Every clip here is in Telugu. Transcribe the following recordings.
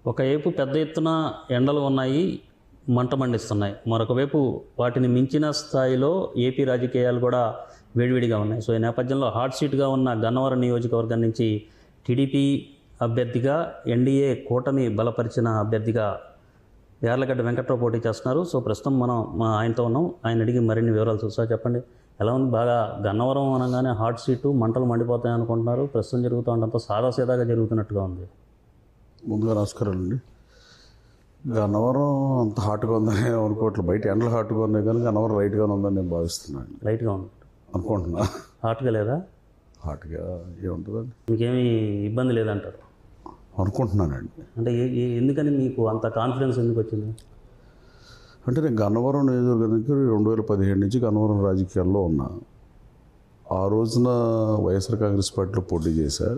ఒకవైపు పెద్ద ఎత్తున ఎండలు ఉన్నాయి, మంట మండిస్తున్నాయి. మరొక వైపు వాటిని మించిన స్థాయిలో ఏపీ రాజకీయాలు కూడా వేడివేడిగా ఉన్నాయి. సో ఈ నేపథ్యంలో హాట్ సీట్గా ఉన్న గన్నవరం నియోజకవర్గం నుంచి టీడీపీ అభ్యర్థిగా, ఎన్డీఏ కూటమి బలపరిచిన అభ్యర్థిగా యార్లగడ్డ వెంకట్రావు పోటీ చేస్తున్నారు. సో ప్రస్తుతం మనం ఆయనతో ఉన్నాం. ఆయన అడిగి మరిన్ని వివరాలు చూసా. చెప్పండి, ఎలా ఉంది? బాగా గన్నవరం అనగానే హాట్ సీటు, మంటలు మండిపోతాయి అనుకుంటున్నారు. ప్రస్తుతం జరుగుతూ ఉండంత సాదాసీదాగా జరుగుతున్నట్టుగా ఉంది. ముందుగా నమస్కారం అండి. గన్నవరం అంత హాట్గా ఉందని అనుకోవట్లేదు. బయట ఎండలు హాట్గా ఉన్నాయి కానీ గన్నవరం రైట్గానే ఉందని నేను భావిస్తున్నాను. లైట్గా ఉంది అనుకుంటున్నా. హాట్గా లేదా? హాట్గా ఏముంటుందండి, మీకేమీ ఇబ్బంది లేదంటారు అనుకుంటున్నానండి. అంటే ఎందుకని మీకు అంత కాన్ఫిడెన్స్ ఎందుకు వచ్చింది? అంటే నేను గన్నవరం నియోజకవర్గానికి 2017 నుంచి గన్నవరం రాజకీయాల్లో ఉన్నా. ఆ రోజున వైఎస్ఆర్ కాంగ్రెస్ పార్టీలో పోటీ చేశా.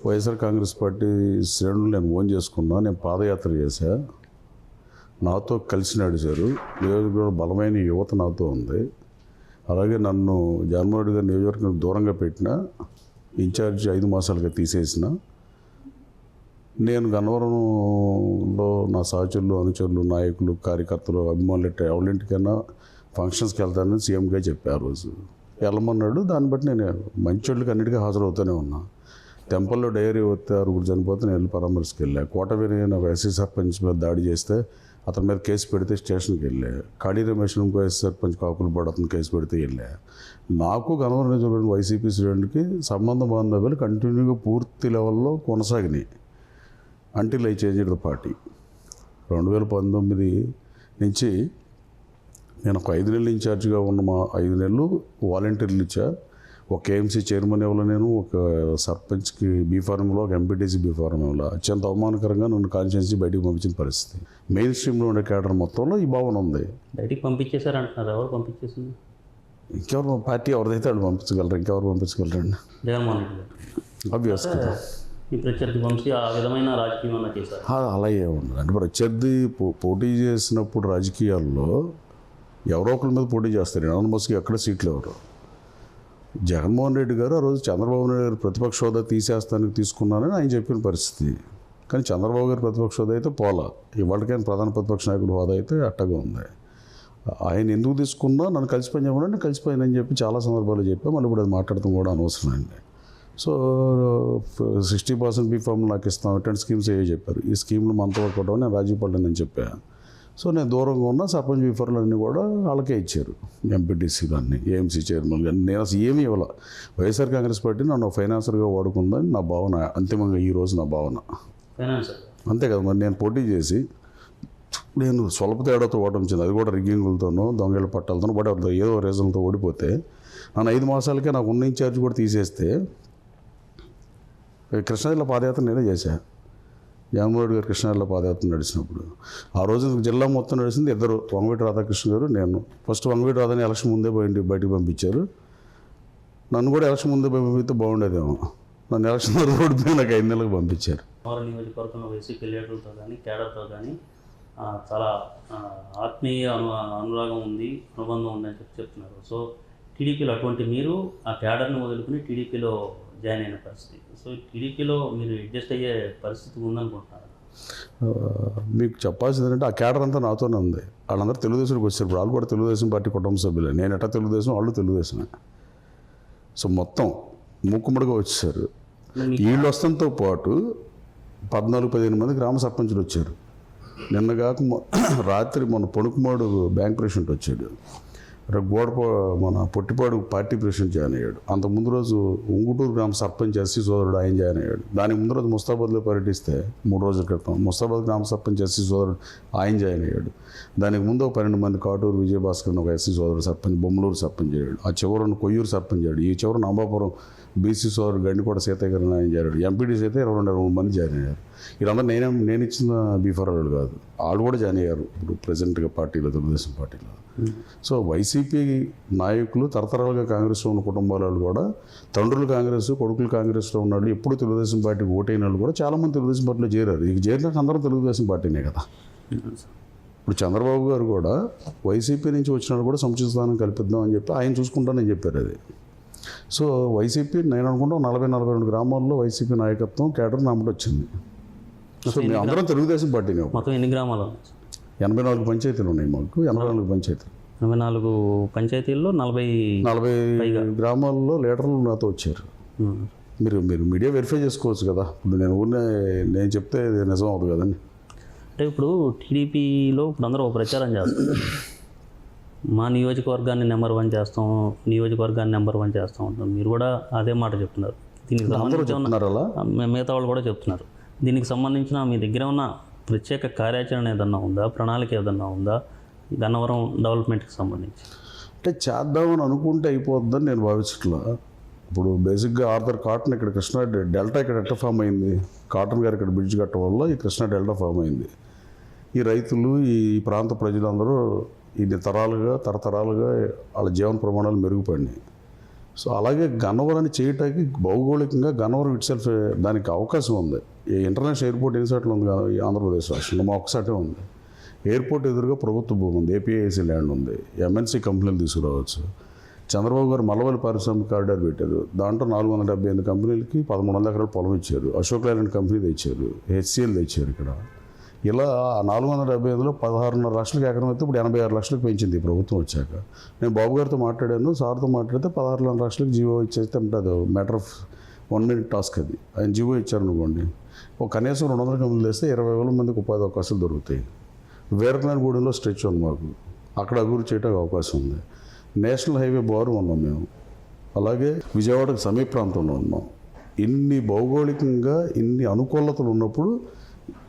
వైఎస్ఆర్ కాంగ్రెస్ పార్టీ శ్రేణులు నేను ఓన్ చేసుకున్నా. నేను పాదయాత్ర చేశా. నాతో కలిసి నడిచారు. నియోజకవర్గంలో బలమైన యువత నాతో ఉంది. అలాగే నన్ను జగన్మోహన్ రెడ్డి గారి నియోజకవర్గం దూరంగా పెట్టిన, ఇన్ఛార్జ్ 5 మాసాలుగా తీసేసిన. నేను గన్నవరంలో నా సహచరులు, అనుచరులు, నాయకులు, కార్యకర్తలు, అభిమానులు ఎవరింటికైనా ఫంక్షన్స్కి వెళ్తానని సీఎంగా చెప్పి ఆ రోజు వెళ్ళమన్నాడు. దాన్ని బట్టి నేను మంచోళ్ళకి అన్నిటికీ హాజరవుతూనే ఉన్నా. టెంపుల్లో డైరీ వస్తే 6 చనిపోతే నేను వెళ్ళి పరామర్శకి వెళ్ళా. కోటవేరి నాకు ఎస్సీ సర్పంచ్ మీద దాడి చేస్తే అతని మీద కేసు పెడితే స్టేషన్కి వెళ్ళా. కాళీ రమేష్ ఇంకో ఎస్సీ సర్పంచ్ కాకులపాడు అతను కేసు పెడితే వెళ్ళా. నాకు గన్నవరం నియోజకవర్గం వైసీపీ శ్రేణులకి సంబంధ బాంధవ్యాలు కంటిన్యూగా పూర్తి లెవెల్లో కొనసాగినాయి. Until I changed the party. 2019 నుంచి నేను ఒక 5 నెలలు ఇన్ఛార్జ్గా ఉన్న మా 5 నెలలు వాలంటీర్లు ఇచ్చా. ఒక కేఎంసీ చైర్మన్ ఇవ్వలే, నేను ఒక సర్పంచ్కి బీ ఫారంలో, ఒక ఎంపీటీసీ బీ ఫారం ఇవ్వలే. అత్యంత అవమానకరంగా నన్ను కాన్స్టిట్యున్సీ బయటికి పంపించిన పరిస్థితి. మెయిన్ స్ట్రీమ్లో ఉండే క్యాడర్ మొత్తంలో ఈ భావన ఉంది. బయటికి పంపించేశారు అంటున్నారు. ఎవరు పంపించేసింది? ఇంకెవరు పార్టీ ఎవరిదైతే వాళ్ళు పంపించగలరు. ఇంకెవరు పంపించగలరండి? జగన్మోహన్ రెడ్డి గారు ఆబ్వియస్ కదా. ఈ ప్రత్యర్థి వంశీ ఆ విధమైన రాజకీయం అన్న చేశారు. అలాగే ఉంది. అంటే ప్రత్యర్థి పోటీ చేసినప్పుడు రాజకీయాల్లో ఎవరో ఒకరి మీద పోటీ చేస్తారు. ఎనానమస్గా ఎక్కడ సీట్లు ఎవరు. జగన్మోహన్ రెడ్డి గారు ఆ రోజు చంద్రబాబు నాయుడు గారు ప్రతిపక్ష హోదా తీసేస్తానికి తీసుకున్నానని ఆయన చెప్పిన పరిస్థితి. కానీ చంద్రబాబు గారు ప్రతిపక్ష హోదా అయితే పోలా. ఇవాళకైనా ప్రధాన ప్రతిపక్ష నాయకుడు హోదా అయితే అట్టగా ఉంది. ఆయన ఎందుకు తీసుకున్నా నన్ను కలిసి పని చెప్పమని నేను కలిసిపోయానని చెప్పి చాలా సందర్భాలు చెప్పా. మళ్ళీ ఇప్పుడు అది మాట్లాడటం కూడా అనవసరం అండి. సో 60% బీ ఫామ్ నాకు ఇస్తాం, 10 స్కీమ్స్ ఏవో చెప్పారు. ఈ స్కీమ్లు మనతో వర్కౌట్ అవ్వని నేను రాజీ పడ్డానని చెప్పాను. సో నేను దూరంగా ఉన్న సర్పంచ్ బీ ఫార్లు అన్నీ కూడా వాళ్ళకే ఇచ్చారు. ఎంపీటీసీలు అన్నీ, ఏఎంసీ చైర్మన్లు కానీ నేను అసలు ఏమీ ఇవ్వాల. వైఎస్ఆర్ కాంగ్రెస్ పార్టీ నన్ను ఫైనాన్సర్గా వాడుకుందని నా భావన. అంతిమంగా ఈ రోజు నా భావన అంతే కదా. మరి నేను పోటీ చేసి నేను స్వల్ప తేడాతో ఓటమించింది. అది కూడా రిగ్గింగులతోనో, దొంగల పట్టాలతోనో, బట్ ఏదో రీజన్తో ఓడిపోతే నన్ను 5 మాసాలకే నాకు ఉన్న ఇన్ఛార్జ్ కూడా తీసేస్తే కృష్ణా జిల్లా పాదయాత్ర నేనే చేశా. జగన్మోహన్ రెడ్డి గారు కృష్ణా జిల్లా పాదయాత్ర నడిచినప్పుడు ఆ రోజు జిల్లా మొత్తం నడిచింది ఇద్దరు, వంగవీటి రాధాకృష్ణ గారు, నేను. ఫస్ట్ వంగవీటి రాధాని ఎలక్షన్ ముందే బయటికి పంపించారు. నన్ను కూడా ఎలక్షన్ ముందే పంపిస్తే బాగుండేదేమో. నన్ను ఎలక్షన్ రోడ్డు మీద నాకు 5 నెలలకు పంపించారు. నియోజకవర్గంలో వైసీపీ లీడర్లతో కానీ, కేడర్తో కానీ చాలా ఆత్మీయ అనురాగం ఉంది, అనుబంధం ఉందని చెప్తున్నారు. సో టీడీపీలో అటువంటి మీరు ఆ కేడర్ని వదులుకుని టీడీపీలో జాయిన్ అయిన పరిస్థితి. సో టీడీపీలో మీరు అడ్జస్ట్ అయ్యే పరిస్థితి ఉందనుకుంటున్నారు? మీకు చెప్పాల్సింది ఏంటంటే ఆ కేడర్ అంతా నాతోనే ఉంది. వాళ్ళందరూ తెలుగుదేశంకి వచ్చారు. ఇప్పుడు వాళ్ళు కూడా తెలుగుదేశం పార్టీ కుటుంబ సభ్యులే. నేను ఎట్టా తెలుగుదేశం, వాళ్ళు తెలుగుదేశమే. సో మొత్తం మూకుమ్మడిగా వచ్చేసారు. వీళ్ళు వస్తంతో పాటు 14-15 మంది గ్రామ సర్పంచులు వచ్చారు. నిన్నగాక రాత్రి మన పొణుకుమాడు బ్యాంక్ ప్రెసిడెంట్ వచ్చాడు. మన పొట్టిపాడు పార్టీ ప్రెసిడెంట్ జాయిన్ అయ్యాడు. అంత ముందు రోజు ఉంగుటూరు గ్రామ సర్పంచ్ ఎస్సీ సోదరుడు ఆయన జాయిన్ అయ్యాడు. దానికి ముందు రోజు ముస్తాబాద్లో పర్యటిస్తే 3 రోజుల క్రితం ముస్తాబాద్ గ్రామ సర్పంచ్ ఎస్సీ సోదరుడు ఆయన జాయిన్ అయ్యాడు. దానికి ముందు 12 మంది కాటూరు విజయభాస్కర్ ఒక ఎస్సీ సోదరుడు సర్పంచ్ బొమ్మలూరు సర్పంచ్ అయ్యాడు. ఆ చివరను కొయ్యూరు సర్పంచ్ అయ్యాడు. ఈ చివరను అంబాపురం బీసీ సోదరుడు గండికోట సీతయ్య గారు ఆయన చేరాడు. ఎంపీటీసీ అయితే 22 మంది జాయిన్ అయ్యారు. వీళ్ళందరూ నేను ఇచ్చిన బీఫార్ వాళ్ళు కాదు, వాళ్ళు కూడా జాయిన్ అయ్యారు ఇప్పుడు ప్రజెంట్గా పార్టీలో, తెలుగుదేశం పార్టీలో. సో వైసీపీ నాయకులు తరతరాలుగా కాంగ్రెస్లో ఉన్న కుటుంబాల వాళ్ళు కూడా, తండ్రులు కాంగ్రెస్, కొడుకులు కాంగ్రెస్లో ఉన్నాళ్ళు, ఎప్పుడు తెలుగుదేశం పార్టీకి ఓటైన వాళ్ళు కూడా చాలామంది తెలుగుదేశం పార్టీలో చేరారు. ఇక చేరినాక అందరూ తెలుగుదేశం పార్టీనే కదా. ఇప్పుడు చంద్రబాబు గారు కూడా వైసీపీ నుంచి వచ్చిన వాళ్ళు కూడా సముచిత స్థానం కల్పిద్దాం అని చెప్పి ఆయన చూసుకుంటానని చెప్పారు. అది సో వైసీపీ నేను అనుకుంటాం 40-42 గ్రామాల్లో వైసీపీ నాయకత్వం కేడర్ నమ్మటి వచ్చింది. సో మేము అందరం తెలుగుదేశం పార్టీనే. మొత్తం ఎన్ని గ్రామాలు? 84 పంచాయతీలు ఉన్నాయి మాకు. 84 పంచాయతీలు, 84 పంచాయతీల్లో 40 గ్రామాల్లో లీడర్లు నాతో వచ్చారు. మీరు మీడియా వెరిఫై చేసుకోవచ్చు కదా. ఇప్పుడు నేను చెప్తే నిజం అవుతుంది కదండి. అంటే ఇప్పుడు టీడీపీలో ఇప్పుడు అందరూ ప్రచారం చేస్తారు, మా నియోజకవర్గాన్ని నెంబర్ 1 చేస్తాం, నియోజకవర్గాన్ని నెంబర్ 1 చేస్తాం అంటారు. మీరు కూడా అదే మాట చెప్తున్నారు. దీనికి సంబంధించి మిగతా వాళ్ళు కూడా చెప్తున్నారు. దీనికి సంబంధించిన మీ దగ్గర ఉన్న ప్రత్యేక కార్యాచరణ ఏదన్నా ఉందా, ప్రణాళిక ఏదన్నా ఉందా గన్నవరం డెవలప్మెంట్కి సంబంధించి? అంటే చేద్దామని అనుకుంటే అయిపోద్దని నేను భావించట్లా. ఇప్పుడు బేసిక్గా ఆర్థర్ కాటన్ ఇక్కడ కృష్ణా డెల్టా ఇక్కడ ఎట్లా ఫామ్ అయింది, కాటన్ గారు ఇక్కడ బ్రిడ్జ్ కట్టడం వల్ల ఈ కృష్ణా డెల్టా ఫామ్ అయింది. ఈ రైతులు, ఈ ప్రాంత ప్రజలందరూ ఇన్ని తరతరాలుగా వాళ్ళ జీవన ప్రమాణాలు మెరుగుపడినాయి. సో అలాగే గన్నవరాన్ని చేయటానికి భౌగోళికంగా గన్నవరం ఇట్ సెల్ఫ్ దానికి అవకాశం ఉంది. ఈ ఇంటర్నేషనల్ ఎయిర్పోర్ట్ ఎన్ని సైట్లు ఉంది కదా ఈ ఆంధ్రప్రదేశ్ రాష్ట్రంలో, మా ఒక్కసాటే ఉంది. ఎయిర్పోర్ట్ ఎదురుగా ప్రభుత్వ భూమి ఉంది, ఏపీఐసి ల్యాండ్ ఉంది, ఎంఎన్సీ కంపెనీలు తీసుకురావచ్చు. చంద్రబాబు గారు మల్లవల్లి పారిశ్రామిక కారిడార్ పెట్టారు, దాంట్లో 478 కంపెనీలకి 1300 ఎకరాల పొలం ఇచ్చారు. అశోక్ లైలాండ్ కంపెనీ తెచ్చారు, హెచ్సిఎల్ తెచ్చారు. ఇక్కడ ఇలా 475లో 16.5 లక్షలకు ఎకరం అయితే ఇప్పుడు 86 లక్షలకు పెంచింది ఈ ప్రభుత్వం వచ్చాక. నేను బాబు గారితో మాట్లాడాను, సార్తో మాట్లాడితే 16.5 లక్షలకు జీవో ఇచ్చేస్తే ఉంటుంది, మ్యాటర్ ఆఫ్ 1 minute టాస్క్ అది. ఆయన జీవో ఇచ్చారనుకోండి, ఒక కనీసం 200 కంపెనీలు వేస్తే 20,000 మందికి ఉపాధి అవకాశాలు దొరుకుతాయి. వీరనారాయణగూడెంలో స్ట్రెచ్ ఉంది మాకు, అక్కడ అభివృద్ధి చేయడానికి అవకాశం ఉంది. నేషనల్ హైవే బారు ఉన్నాం మేము, అలాగే విజయవాడకు సమీప ప్రాంతంలో ఉన్నాం. ఇన్ని భౌగోళికంగా ఇన్ని అనుకూలతలు ఉన్నప్పుడు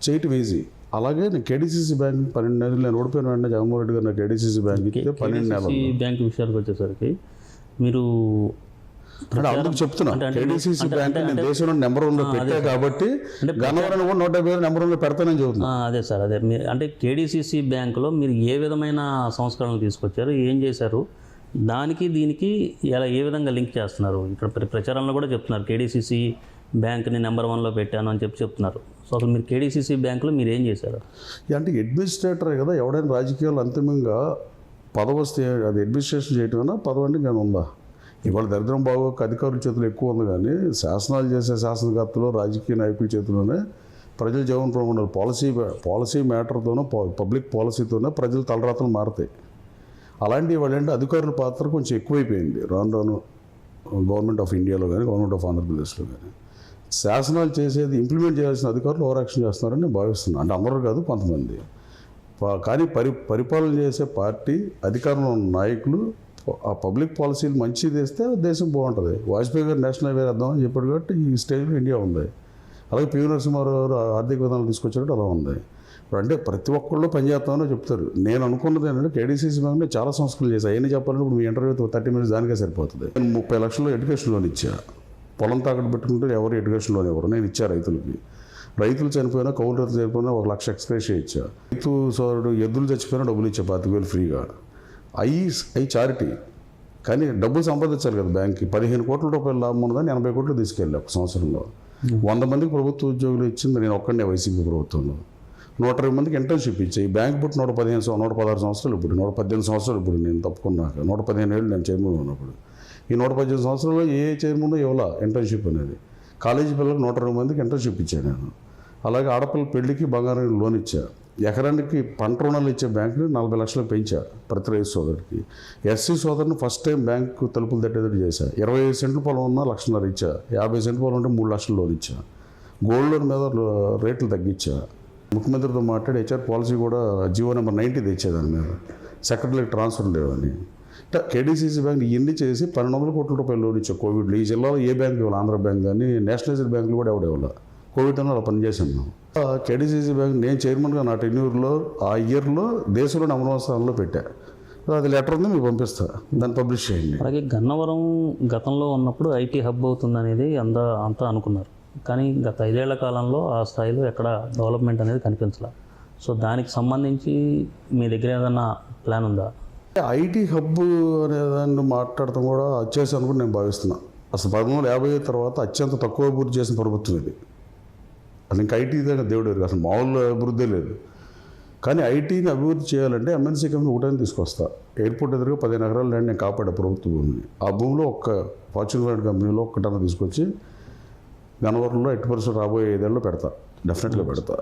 చేయటం ఈజీ. అలాగే నేను కేడీసీసీ బ్యాంక్ 12 నెలలు నేను ఓడిపోయిన వెంటనే జగన్మోహన్ రెడ్డి గారు నాకు కేడీసీసీ బ్యాంక్ ఇస్తే 12 నెలలు. బ్యాంక్ విషయానికి వచ్చేసరికి మీరు అందుకు చెప్తున్నా, కేడీసీసీ బ్యాంక్ నేను దేశంలో నెంబర్ 1లో పెట్టా కాబట్టి గన్నవరం కూడా 150 నెంబర్ 1లో పెడతానని చెబుతున్నా. అదే సార్, అదే అంటే కేడీసీసీ బ్యాంకులో మీరు ఏ విధమైన సంస్కరణలు తీసుకొచ్చారు, ఏం చేశారు, దానికి దీనికి ఎలా ఏ విధంగా లింక్ చేస్తున్నారు? ఇక్కడ ప్రచారంలో కూడా చెప్తున్నారు కేడీసీసీ బ్యాంక్ని నెంబర్ 1లో పెట్టాను అని చెప్తున్నారు. సో అసలు మీరు కేడీసీసీ బ్యాంకులో మీరు ఏం చేశారు? అంటే అడ్మినిస్ట్రేటరే కదా, ఎవడైనా రాజకీయాలు అంతిమంగా పదవి వస్తే అది అడ్మినిస్ట్రేషన్ చేయటం అయినా పదవి అంటే నేను ఉందా? ఇవాళ దరిద్రం బాగోక అధికారుల చేతులు ఎక్కువ ఉంది, కానీ శాసనాలు చేసే శాసనకర్తలు రాజకీయ నాయకుల చేతిలోనే ప్రజల జీవన ప్రమాణాలు పాలసీ మ్యాటర్తోనో పబ్లిక్ పాలసీతోనే ప్రజల తలరాతలు మారుతాయి. అలాంటి వాళ్ళంటే అధికారుల పాత్ర కొంచెం ఎక్కువైపోయింది రాను గవర్నమెంట్ ఆఫ్ ఇండియాలో కానీ గవర్నమెంట్ ఆఫ్ ఆంధ్రప్రదేశ్లో కానీ. శాసనాలు చేసేది ఇంప్లిమెంట్ చేయాల్సిన అధికారులు ఓవర్ యాక్షన్ చేస్తున్నారని నేను భావిస్తున్నాను. అంటే అందరూ కాదు, కొంతమంది. కానీ పరిపాలన చేసే పార్టీ అధికారంలో ఉన్న నాయకులు ఆ పబ్లిక్ పాలసీలు మంచిది తెస్తే దేశం బాగుంటుంది. వాజ్పేయి గారు నేషనల్ హైవే వేద్దామని చెప్పాడు కాబట్టి ఈ స్టేజ్లో ఇండియా ఉంది. అలాగే పివి నరసింహారావు గారు ఆర్థిక విధానాలు తీసుకొచ్చారంటే అలా ఉంది. అంటే ప్రతి ఒక్కళ్ళు పనిచేస్తామని చెప్తారు. నేను అనుకున్నది ఏంటంటే కేడీసీసీ బ్యాంక్లో చాలా సంస్కరణలు చేశాను. అవన్నీ చెప్పాలంటే ఇప్పుడు మీ ఇంటర్వ్యూ 30 minutes దానికే సరిపోతుంది. నేను 30 లక్షలు ఎడ్యుకేషన్ లోన్ ఇచ్చా. పొలం తాకట్టు పెట్టుకుంటే ఎవరు ఎడ్యుకేషన్ లోన్ ఎవరు, నేను ఇచ్చా రైతులకి. రైతులు చనిపోయినా, కౌలు రైతులు చనిపోయినా 1 లక్ష ఎక్స్ప్రెషన్ ఇచ్చా. రైతు సోదరుడు ఎద్దులు చచ్చిపోయినా డబ్బులు ఇచ్చా 25,000 ఫ్రీగా. అవి చారిటీ. కానీ డబ్బులు సంపాదించాలి కదా బ్యాంక్కి. 15 కోట్ల రూపాయలు లాభం ఉన్నదని 80 కోట్లు తీసుకెళ్ళి ఒక సంవత్సరంలో. 100 మందికి ప్రభుత్వ ఉద్యోగులు ఇచ్చింది నేను ఒక్కడే వైసీపీ ప్రభుత్వంలో. 120 మందికి ఇంటర్న్షిప్ ఇచ్చాయి. ఈ బ్యాంక్ పుట్టి 116 సంవత్సరాలు ఇప్పుడు, 118 సంవత్సరాలు ఇప్పుడు నేను తప్పుకున్నాక. 115 ఏళ్ళు నేను చైర్మన్ ఉన్నప్పుడు. ఈ 118 సంవత్సరాల్లో ఏ చైర్మన్ ఇవ్వాల ఇంటర్న్షిప్ అనేది. కాలేజీ పిల్లలకు 120 మందికి ఇంటర్న్షిప్ ఇచ్చాను నేను. అలాగే ఆడపిల్లల పెళ్లికి బంగారం లోన్ ఇచ్చా. ఎకరానికి పంట రుణాలు ఇచ్చే బ్యాంకుని 40 లక్షలకు పెంచా ప్రతి రైతు సోదరుడికి. ఎస్సీ సోదరుని ఫస్ట్ టైం బ్యాంకు తలుపులు తట్టేటట్టు చేశా. 25 సెంట్లు పొలం ఉన్నా 1,50,000 ఇచ్చా. 50 సెంట్లు పొలం ఉంటే 3 లక్షలు లోన్ ఇచ్చా. గోల్డ్ లోన్ మీద రేట్లు తగ్గించా. ముఖ్యమంత్రితో మాట్లాడి హెచ్ఆర్ పాలసీ కూడా జీవో నెంబర్ 90 తెచ్చేదాని మీద. సెక్రటరీకి ట్రాన్స్ఫర్ లేవని. కేడీసీసీ బ్యాంక్ ఇవన్నీ చేసి 1,200 కోట్ల రూపాయలు లోన్ ఇచ్చా కోవిడ్లో. ఈ జిల్లాలో ఏ బ్యాంక్ ఇవ్వాలి, ఆంధ్ర బ్యాంక్ కానీ నేషనలైజ్డ్ బ్యాంకులు కూడా ఎవడేవాళ్ళ. కోవిడ్ అని అలా పనిచేసాను. కేడీసీసీ బ్యాంక్ నేను చైర్మన్గా నా టెన్యూర్లో ఆ ఇయర్లో దేశంలో నెంబర్ 1 స్థానంలో పెట్టా. అది లెటర్ ఉంది, మీకు పంపిస్తా, దాన్ని పబ్లిష్ చేయండి. అలాగే గన్నవరం గతంలో ఉన్నప్పుడు ఐటీ హబ్ అవుతుంది అనేది అంతా అనుకున్నారు. కానీ గత 5 ఏళ్ల కాలంలో ఆ స్థాయిలో ఎక్కడ డెవలప్మెంట్ అనేది కనిపించలే. సో దానికి సంబంధించి మీ దగ్గర ఏదైనా ప్లాన్ ఉందా? ఐటీ హబ్ అనేదాన్ని మాట్లాడటం కూడా వచ్చేసాను కూడా నేను భావిస్తున్నా. అసలు 1950 తర్వాత అత్యంత తక్కువ అభివృద్ధి చేసిన ప్రభుత్వం ఇది. అసలు ఇంకా ఐటీ దగ్గర దేవుడు అసలు మామూలు అభివృద్ధి లేదు. కానీ ఐటీని అభివృద్ధి చేయాలంటే ఎంఎన్సీ కంపెనీ ఒకటని తీసుకొస్తా. ఎయిర్పోర్ట్ ఎదురుగా 15 ఎకరాల ల్యాండ్ నేను కాపాడా ప్రభుత్వ భూమిని. ఆ భూమిలో ఒక్క ఫార్చ్యూన్ కంపెనీలో ఒక్కటన్నా తీసుకొచ్చి గన్నవరంలో 80% రాబోయే 5 ఏళ్ళలో పెడతా. డెఫినెట్గా పెడతా.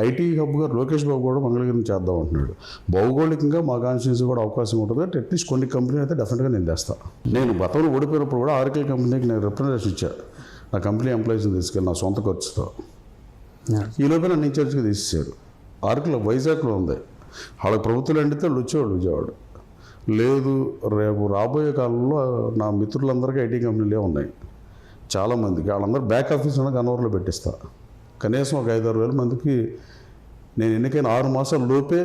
ఐటీ హబ్గా లోకేష్ బాబు కూడా మంగళగిరిని చేద్దాం అంటున్నాడు. భౌగోళికంగా మా కాన్స్టిట్యూన్సీ కూడా అవకాశం ఉంటుంది కాబట్టి అట్లీస్ట్ కొన్ని కంపెనీ అయితే డెఫినెట్గా నేను తెస్తాను. నేను గతంలో ఓడిపోయినప్పుడు కూడా ఆర్కే కంపెనీకి నేను రిప్రజెంటేషన్ ఇచ్చాను. నా కంపెనీ ఎంప్లాయీస్ని తీసుకెళ్ళి నా సొంత ఖర్చుతో. ఈ లోపల నన్ను ఇన్ఛార్జ్గా తీసేశారు. ఆర్కేలో వైజాగ్లో ఉంది. వాళ్ళకి ప్రభుత్వం అండితే వాళ్ళు వచ్చేవాళ్ళు విజయవాడ. లేదు, రేపు రాబోయే కాలంలో నా మిత్రులందరికీ ఐటీ కంపెనీలే ఉన్నాయి చాలామందికి. వాళ్ళందరూ బ్యాక్ ఆఫీస్ ఉన్న గన్నవరంలో పెట్టిస్తా. కనీసం ఒక 5-6 వేల మందికి నేను ఎన్నికైన 6 మాసాల లోపే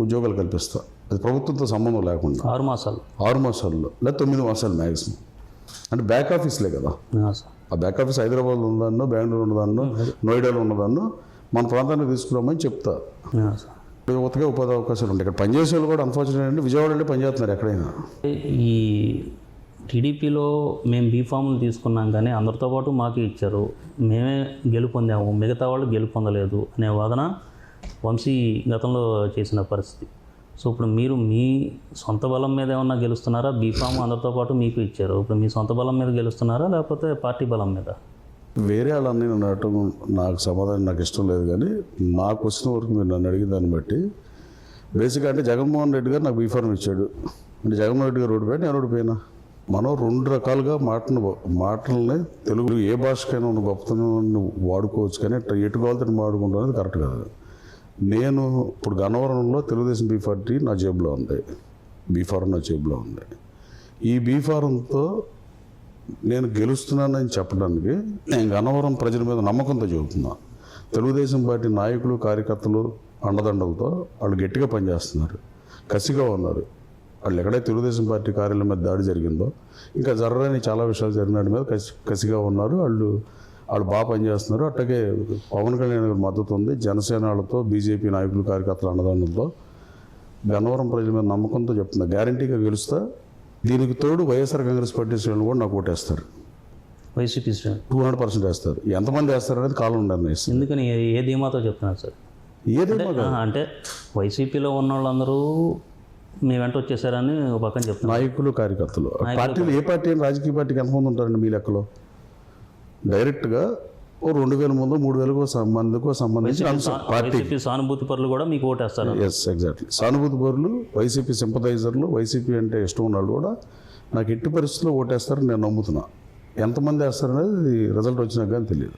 ఉద్యోగాలు కల్పిస్తా. అది ప్రభుత్వంతో సంబంధం లేకుండా 6 మాసాలు 6 మాసాల్లో లేదా 9 మాసాలు మ్యాక్సిమం. అంటే బ్యాక్ ఆఫీస్లే కదా. ఆ బ్యాక్ ఆఫీస్ హైదరాబాద్లో ఉన్నదాన్నో, బెంగళూరు ఉన్నదాన్నో, నోయిడాలో ఉన్నదాన్నో మన ప్రాంతానికి తీసుకురామని చెప్తా. యువతగా ఉపాధి అవకాశాలు ఉంటాయి. ఇక్కడ పనిచేసే వాళ్ళు కూడా అన్ఫార్చునేట్ అంటే విజయవాడలో పనిచేస్తున్నారు ఎక్కడైనా. ఈ టీడీపీలో మేము బీఫామ్లు తీసుకున్నాం కానీ అందరితో పాటు మాకు ఇచ్చారు, మేమే గెలుపొందాము, మిగతా వాళ్ళు గెలుపొందలేదు అనే వాదన వంశీ గతంలో చేసిన పరిస్థితి. సో ఇప్పుడు మీరు మీ సొంత బలం మీద ఏమన్నా గెలుస్తున్నారా? బీఫామ్ అందరితో పాటు మీకు ఇచ్చారు, ఇప్పుడు మీ సొంత బలం మీద గెలుస్తున్నారా లేకపోతే పార్టీ బలం మీద? వేరే వాళ్ళని నన్ను అడగటం నాకు సమాధానం నాకు ఇష్టం లేదు. కానీ నాకు వచ్చిన వరకు మీరు నన్ను అడిగిన దాన్ని బట్టి బేసిక్గా అంటే జగన్మోహన్ రెడ్డి గారు నాకు బీఫార్మ్ ఇచ్చాడు. అంటే జగన్మోహన్ రెడ్డి గారు ఓడిపోయాడు, నేను ఓడిపోయినా. మనం 2 రకాలుగా మాటలని తెలుగు ఏ భాషకైనా ఉన్న గొప్పతనాన్ని వాడుకోవచ్చు, కానీ ఎటు కావాలంటే వాడుకుంటాం అనేది కరెక్ట్ కాదు. నేను ఇప్పుడు గన్నవరంలో తెలుగుదేశం బీఫార్టీ నా జేబులో ఉంది, బీఫారం నా జేబులో ఉంది. ఈ బీఫారంతో నేను గెలుస్తున్నానని చెప్పడానికి నేను గన్నవరం ప్రజల మీద నమ్మకంతో చెబుతున్నా. తెలుగుదేశం పార్టీ నాయకులు, కార్యకర్తలు అండదండలతో వాళ్ళు గట్టిగా పనిచేస్తున్నారు, కసిగా ఉన్నారు. వాళ్ళు ఎక్కడైతే తెలుగుదేశం పార్టీ కార్యాలయం మీద దాడి జరిగిందో, ఇంకా జరగని చాలా విషయాలు జరిగిన మీద కసిగా ఉన్నారు. వాళ్ళు బాగా పనిచేస్తున్నారు. అట్లాగే పవన్ కళ్యాణ్ గారి మద్దతు ఉంది. జనసేన వాళ్ళతో, బీజేపీ నాయకులు, కార్యకర్తల అండదండలతో గన్నవరం ప్రజల మీద నమ్మకంతో చెప్తున్నా, గ్యారంటీగా గెలుస్తా. దీనికి తోడు వైఎస్ఆర్ కాంగ్రెస్ పార్టీ శ్రేణులు కూడా నాకు ఓటేస్తారు. వైసీపీ శ్రేణులు 200% వేస్తారు. ఎంతమంది వేస్తారు అనేది కాలం నిర్ణయిస్తుంది. ఎందుకని ఏ ధీమాతో చెప్తున్నారు సార్? అంటే వైసీపీలో ఉన్న వాళ్ళందరూ మీ వెంట వచ్చేసారని ఒక పక్కన చెప్తున్నారు నాయకులు, కార్యకర్తలు. పార్టీలు ఏ పార్టీ అయినా రాజకీయ పార్టీకి ఎంతమంది ఉంటారండి మీ లెక్కలో? డైరెక్ట్గా 2,000 మందో 3,000 మందికో సంబంధించి వైసీపీ సానుభూతి పరులు కూడా మీకు ఓటేస్తారు. Yes, exactly. సానుభూతి పరులు, వైసీపీ సింపథైజర్లు, వైసీపీ అంటే ఇష్టం ఉన్నాళ్ళు కూడా నాకు ఎట్టి పరిస్థితుల్లో ఓటేస్తారని నేను నమ్ముతున్నా. ఎంతమంది వేస్తారనేది రిజల్ట్ వచ్చినాక కానీ తెలియదు.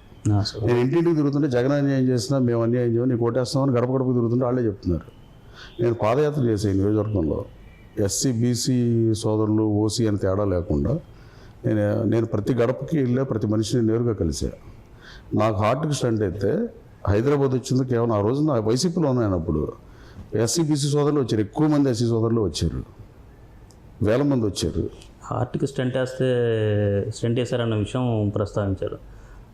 నేను ఇంటింటికి తిరుగుతుంటే జగన్ అన్యాయం చేసినా మేము అన్యాయం చేయమని నీకు ఓటేస్తామని గడప గడప తిరుగుతుంటే వాళ్ళే చెప్తున్నారు. నేను పాదయాత్ర చేసాను నియోజకవర్గంలో. ఎస్సీ, బీసీ సోదరులు, ఓసీ అని తేడా లేకుండా నేను ప్రతి గడపకి వెళ్ళా, ప్రతి మనిషిని నేరుగా కలిసా. నాకు హార్ట్కి స్టంట్ అయితే హైదరాబాద్ వచ్చింది కేవలం ఆ రోజు నా వైసీపీలో ఉన్నాయన్నప్పుడు ఎస్సీ, బీసీ సోదరులు వచ్చారు. ఎక్కువ మంది ఎస్సీ సోదరులు వచ్చారు, 1000 మంది వచ్చారు. హార్ట్కి స్టంట్ వేసారన్న విషయం ప్రస్తావించారు.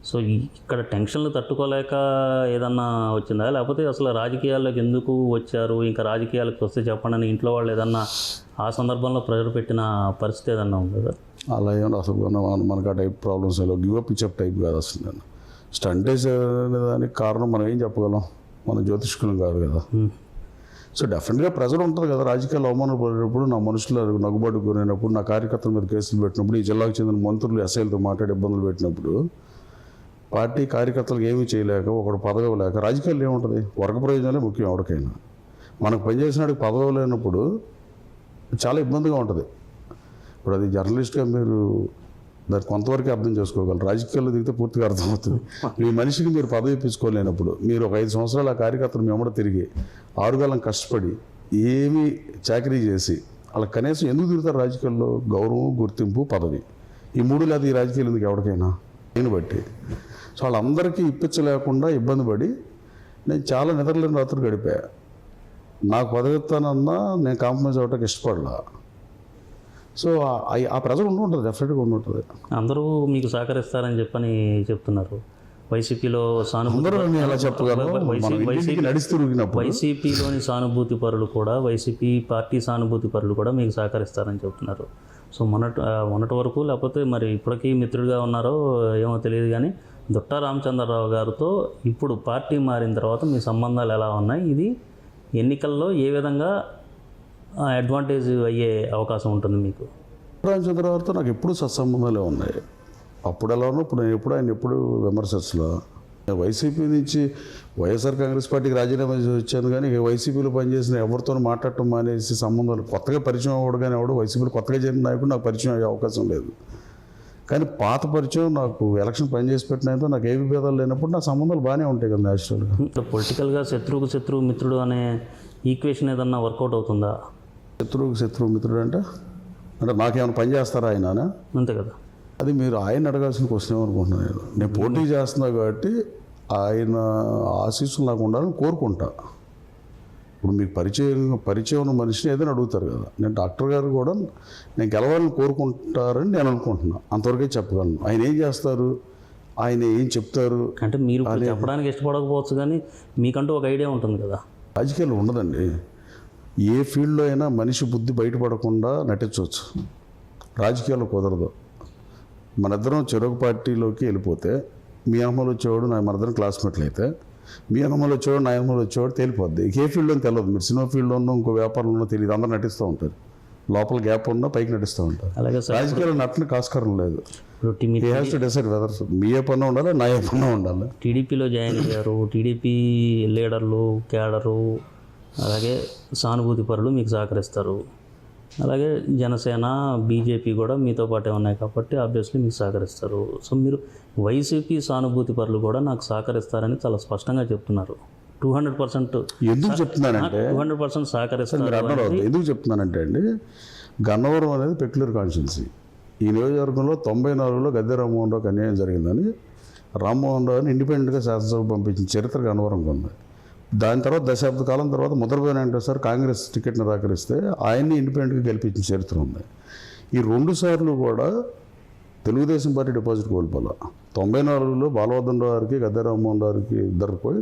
సో ఇక్కడ టెన్షన్లు తట్టుకోలేక ఏదన్నా వచ్చిందా, లేకపోతే అసలు రాజకీయాల్లోకి ఎందుకు వచ్చారు, ఇంకా రాజకీయాలకు వస్తే చెప్పండి అని ఇంట్లో వాళ్ళు ఏదన్నా ఆ సందర్భంలో ప్రెజర్ పెట్టిన పరిస్థితి ఏదన్నా ఉంది కదా? అలా ఏమన్నా అసలు మనకు ఆ టైప్ ప్రాబ్లమ్స్ గివ్ అప్ ఇచ్చే టైప్ కాదు అసలు. నేను స్టంట్ వేసేదానికి దానికి కారణం మనం ఏం చెప్పగలం, మన జ్యోతిష్కులం కాదు కదా. సో డెఫినెట్గా ప్రెజర్ ఉంటుంది కదా. రాజకీయాలు అవమానపడేటప్పుడు, నా మనుషులు నగ్గుబాటుకు గురైనప్పుడు, నా కార్యకర్తల మీద కేసులు పెట్టినప్పుడు, ఈ జిల్లాకు చెందిన మంత్రులు ఎస్ఐలతో మాట్లాడే ఇబ్బందులు పెట్టినప్పుడు, పార్టీ కార్యకర్తలకు ఏమీ చేయలేక, ఒకడు పదవి లేక, రాజకీయాలు ఏముంటుంది, వర్గ ప్రయోజనాలే ముఖ్యం ఎవరికైనా. మనకు పనిచేసినాడికి పదవి లేనప్పుడు చాలా ఇబ్బందిగా ఉంటుంది. ఇప్పుడు అది జర్నలిస్ట్గా మీరు దాన్ని కొంతవరకు అర్థం చేసుకోగలరు. రాజకీయాల్లో దిగితే పూర్తిగా అర్థమవుతుంది. మీ మనిషికి మీరు పదవి ఇప్పించుకోలేనప్పుడు, మీరు ఒక 5 సంవత్సరాలు ఆ కార్యకర్తలు మీ వెంబడి తిరిగి 6 కాలం కష్టపడి ఏమీ చాకరీ చేసి వాళ్ళకి కనీసం ఎందుకు తిరుగుతారు రాజకీయాల్లో? గౌరవం, గుర్తింపు, పదవి. ఈ 3 లేదు ఈ రాజకీయాలు ఎందుకు ఎవరికైనా నేను బట్టి. సో వాళ్ళందరికీ ఇప్పించలేకుండా ఇబ్బంది పడి నేను చాలా నిద్రలేని రాత్రులు గడిపా. నాకు పదవి ఇస్తానన్నా నేను కాంప్రమైజ్ అవ్వటానికి ఇష్టపడలా. సో ఆ ప్రెజర్ ఉంటుంది, డెఫినెట్గా ఉంటుంది. అందరూ మీకు సహకరిస్తారని చెప్పని చెప్తున్నారు. వైసీపీలో వైసీపీలోని సానుభూతి పరులు కూడా, వైసీపీ పార్టీ సానుభూతి పరులు కూడా మీకు సహకరిస్తారని చెప్తున్నారు. సో మొన్నటి వరకు, లేకపోతే మరి ఇప్పటికీ మిత్రుడిగా ఉన్నారో ఏమో తెలియదు, కానీ దుట్టా రామచంద్రరావు గారితో ఇప్పుడు పార్టీ మారిన తర్వాత మీ సంబంధాలు ఎలా ఉన్నాయి? ఇది ఎన్నికల్లో ఏ విధంగా అడ్వాంటేజ్ అయ్యే అవకాశం ఉంటుంది మీకు? రామచంద్రరావుతో నాకు ఎప్పుడు సత్సంబంధాలే ఉన్నాయి. అప్పుడు ఎలా ఉన్నా ఇప్పుడు నేను ఆయన ఎప్పుడు విమర్శించలో. వైసీపీ నుంచి వైఎస్ఆర్ కాంగ్రెస్ పార్టీకి రాజీనామా చేసి వచ్చాను, కానీ ఇక వైసీపీలో పనిచేసిన ఎవరితో మాట్లాడటం మానేసి సంబంధాలు కొత్తగా పరిచయం అవ్వడు, కానీ ఎవడు వైసీపీలో కొత్తగా చేరిన నాయకుడు నాకు పరిచయం అయ్యే అవకాశం లేదు. కానీ పాత పరిచయం నాకు ఎలక్షన్ పనిచేసి పెట్టినంత నాకు ఏ విభేదాలు లేనప్పుడు నా సంబంధాలు బాగానే ఉంటాయి కదా న్యాచురల్గా. పొలిటికల్గా శత్రువుకు శత్రువు మిత్రుడు అనే ఈక్వేషన్ ఏదన్నా వర్కౌట్ అవుతుందా? శత్రువుకి శత్రువు మిత్రుడు అంటే నాకేమైనా పని చేస్తారా ఆయన? అంతే కదా. అది మీరు ఆయన అడగాల్సిన క్వశ్చన్ ఏమనుకుంటున్నాను. నేను పోటీ చేస్తున్నా కాబట్టి ఆయన ఆశీస్సులు నాకు ఉండాలని కోరుకుంటా. ఇప్పుడు మీకు పరిచయం ఉన్న మనిషిని ఏదైనా అడుగుతారు కదా. నేను డాక్టర్ గారు కూడా నేను గెలవాలని కోరుకుంటారని నేను అనుకుంటున్నా, అంతవరకే చెప్పగలను. ఆయన ఏం చేస్తారు, ఆయన ఏం చెప్తారు అంటే మీరు చెప్పడానికి ఇష్టపడకపోవచ్చు, కానీ మీకంటూ ఒక ఐడియా ఉంటుంది కదా. రాజకీయాలు ఉండదండి. ఏ ఫీల్డ్లో అయినా మనిషి బుద్ధి బయటపడకుండా నటించవచ్చు, రాజకీయాల్లో కుదరదు. మనిద్దరం చెరొక పార్టీలోకి వెళ్ళిపోతే మీ అమ్మలు వచ్చేవాడు మనిద్దరం క్లాస్మేట్లు అయితే మీ అమ్మలు వచ్చేవాడు నా అమ్మలు వచ్చేవాడు తేలిపోద్ది. ఏ ఫీల్డ్లో తెలియదు. మీరు సినిమా ఫీల్డ్లోనూ ఇంకో వ్యాపారంలో తెలియదు, అందరూ నటిస్తూ ఉంటారు. లోపల గ్యాప్ ఉన్నా పైకి నటిస్తూ ఉంటారు. అలాగే రాజకీయాలు నటనకు ఆస్కారం లేదు. He has to decide whether మీ ఏ పన్నా ఉండాలి, నా ఏ పన్నా ఉండాలి. టీడీపీలో జాయిన్ అయ్యారు, టీడీపీ లీడర్లు, క్యాడరు, అలాగే సానుభూతి పరులు మీకు సహకరిస్తారు. అలాగే జనసేన, బీజేపీ కూడా మీతో పాటే ఉన్నాయి కాబట్టి ఆబ్వియస్లీ మీకు సహకరిస్తారు. సో మీరు వైసీపీ సానుభూతి పరులు కూడా నాకు సహకరిస్తారని చాలా స్పష్టంగా చెప్తున్నారు. 200% ఎందుకు చెప్తున్నానంటే 200% సహకరిస్తారు. ఎందుకు చెప్తున్నానంటే అండి, గన్నవరం అనేది పెక్యులర్ కాన్స్టిట్యున్సీ. ఈ నియోజకవర్గంలో 94లో గద్దె రామ్మోహన్ రావుకి అన్యాయం జరిగిందని రామ్మోహన్ రావుని ఇండిపెండెంట్గా శాసనసభ పంపించిన చరిత్ర గన్నవరంగా ఉంది. దాని తర్వాత దశాబ్ద కాలం తర్వాత ముద్రపోయిన వెంకటేశ్వర కాంగ్రెస్ టికెట్ నిరాకరిస్తే ఆయన్ని ఇండిపెండెంట్గా గెలిపించిన చరిత్ర ఉంది. ఈ 2 సార్లు కూడా తెలుగుదేశం పార్టీ డిపాజిట్ కోల్పోలే. 94లో బాలవర్ధన్ రావు గారికి, గద్దె రామ్మోహన్ రావుకి ఇద్దరు పోయి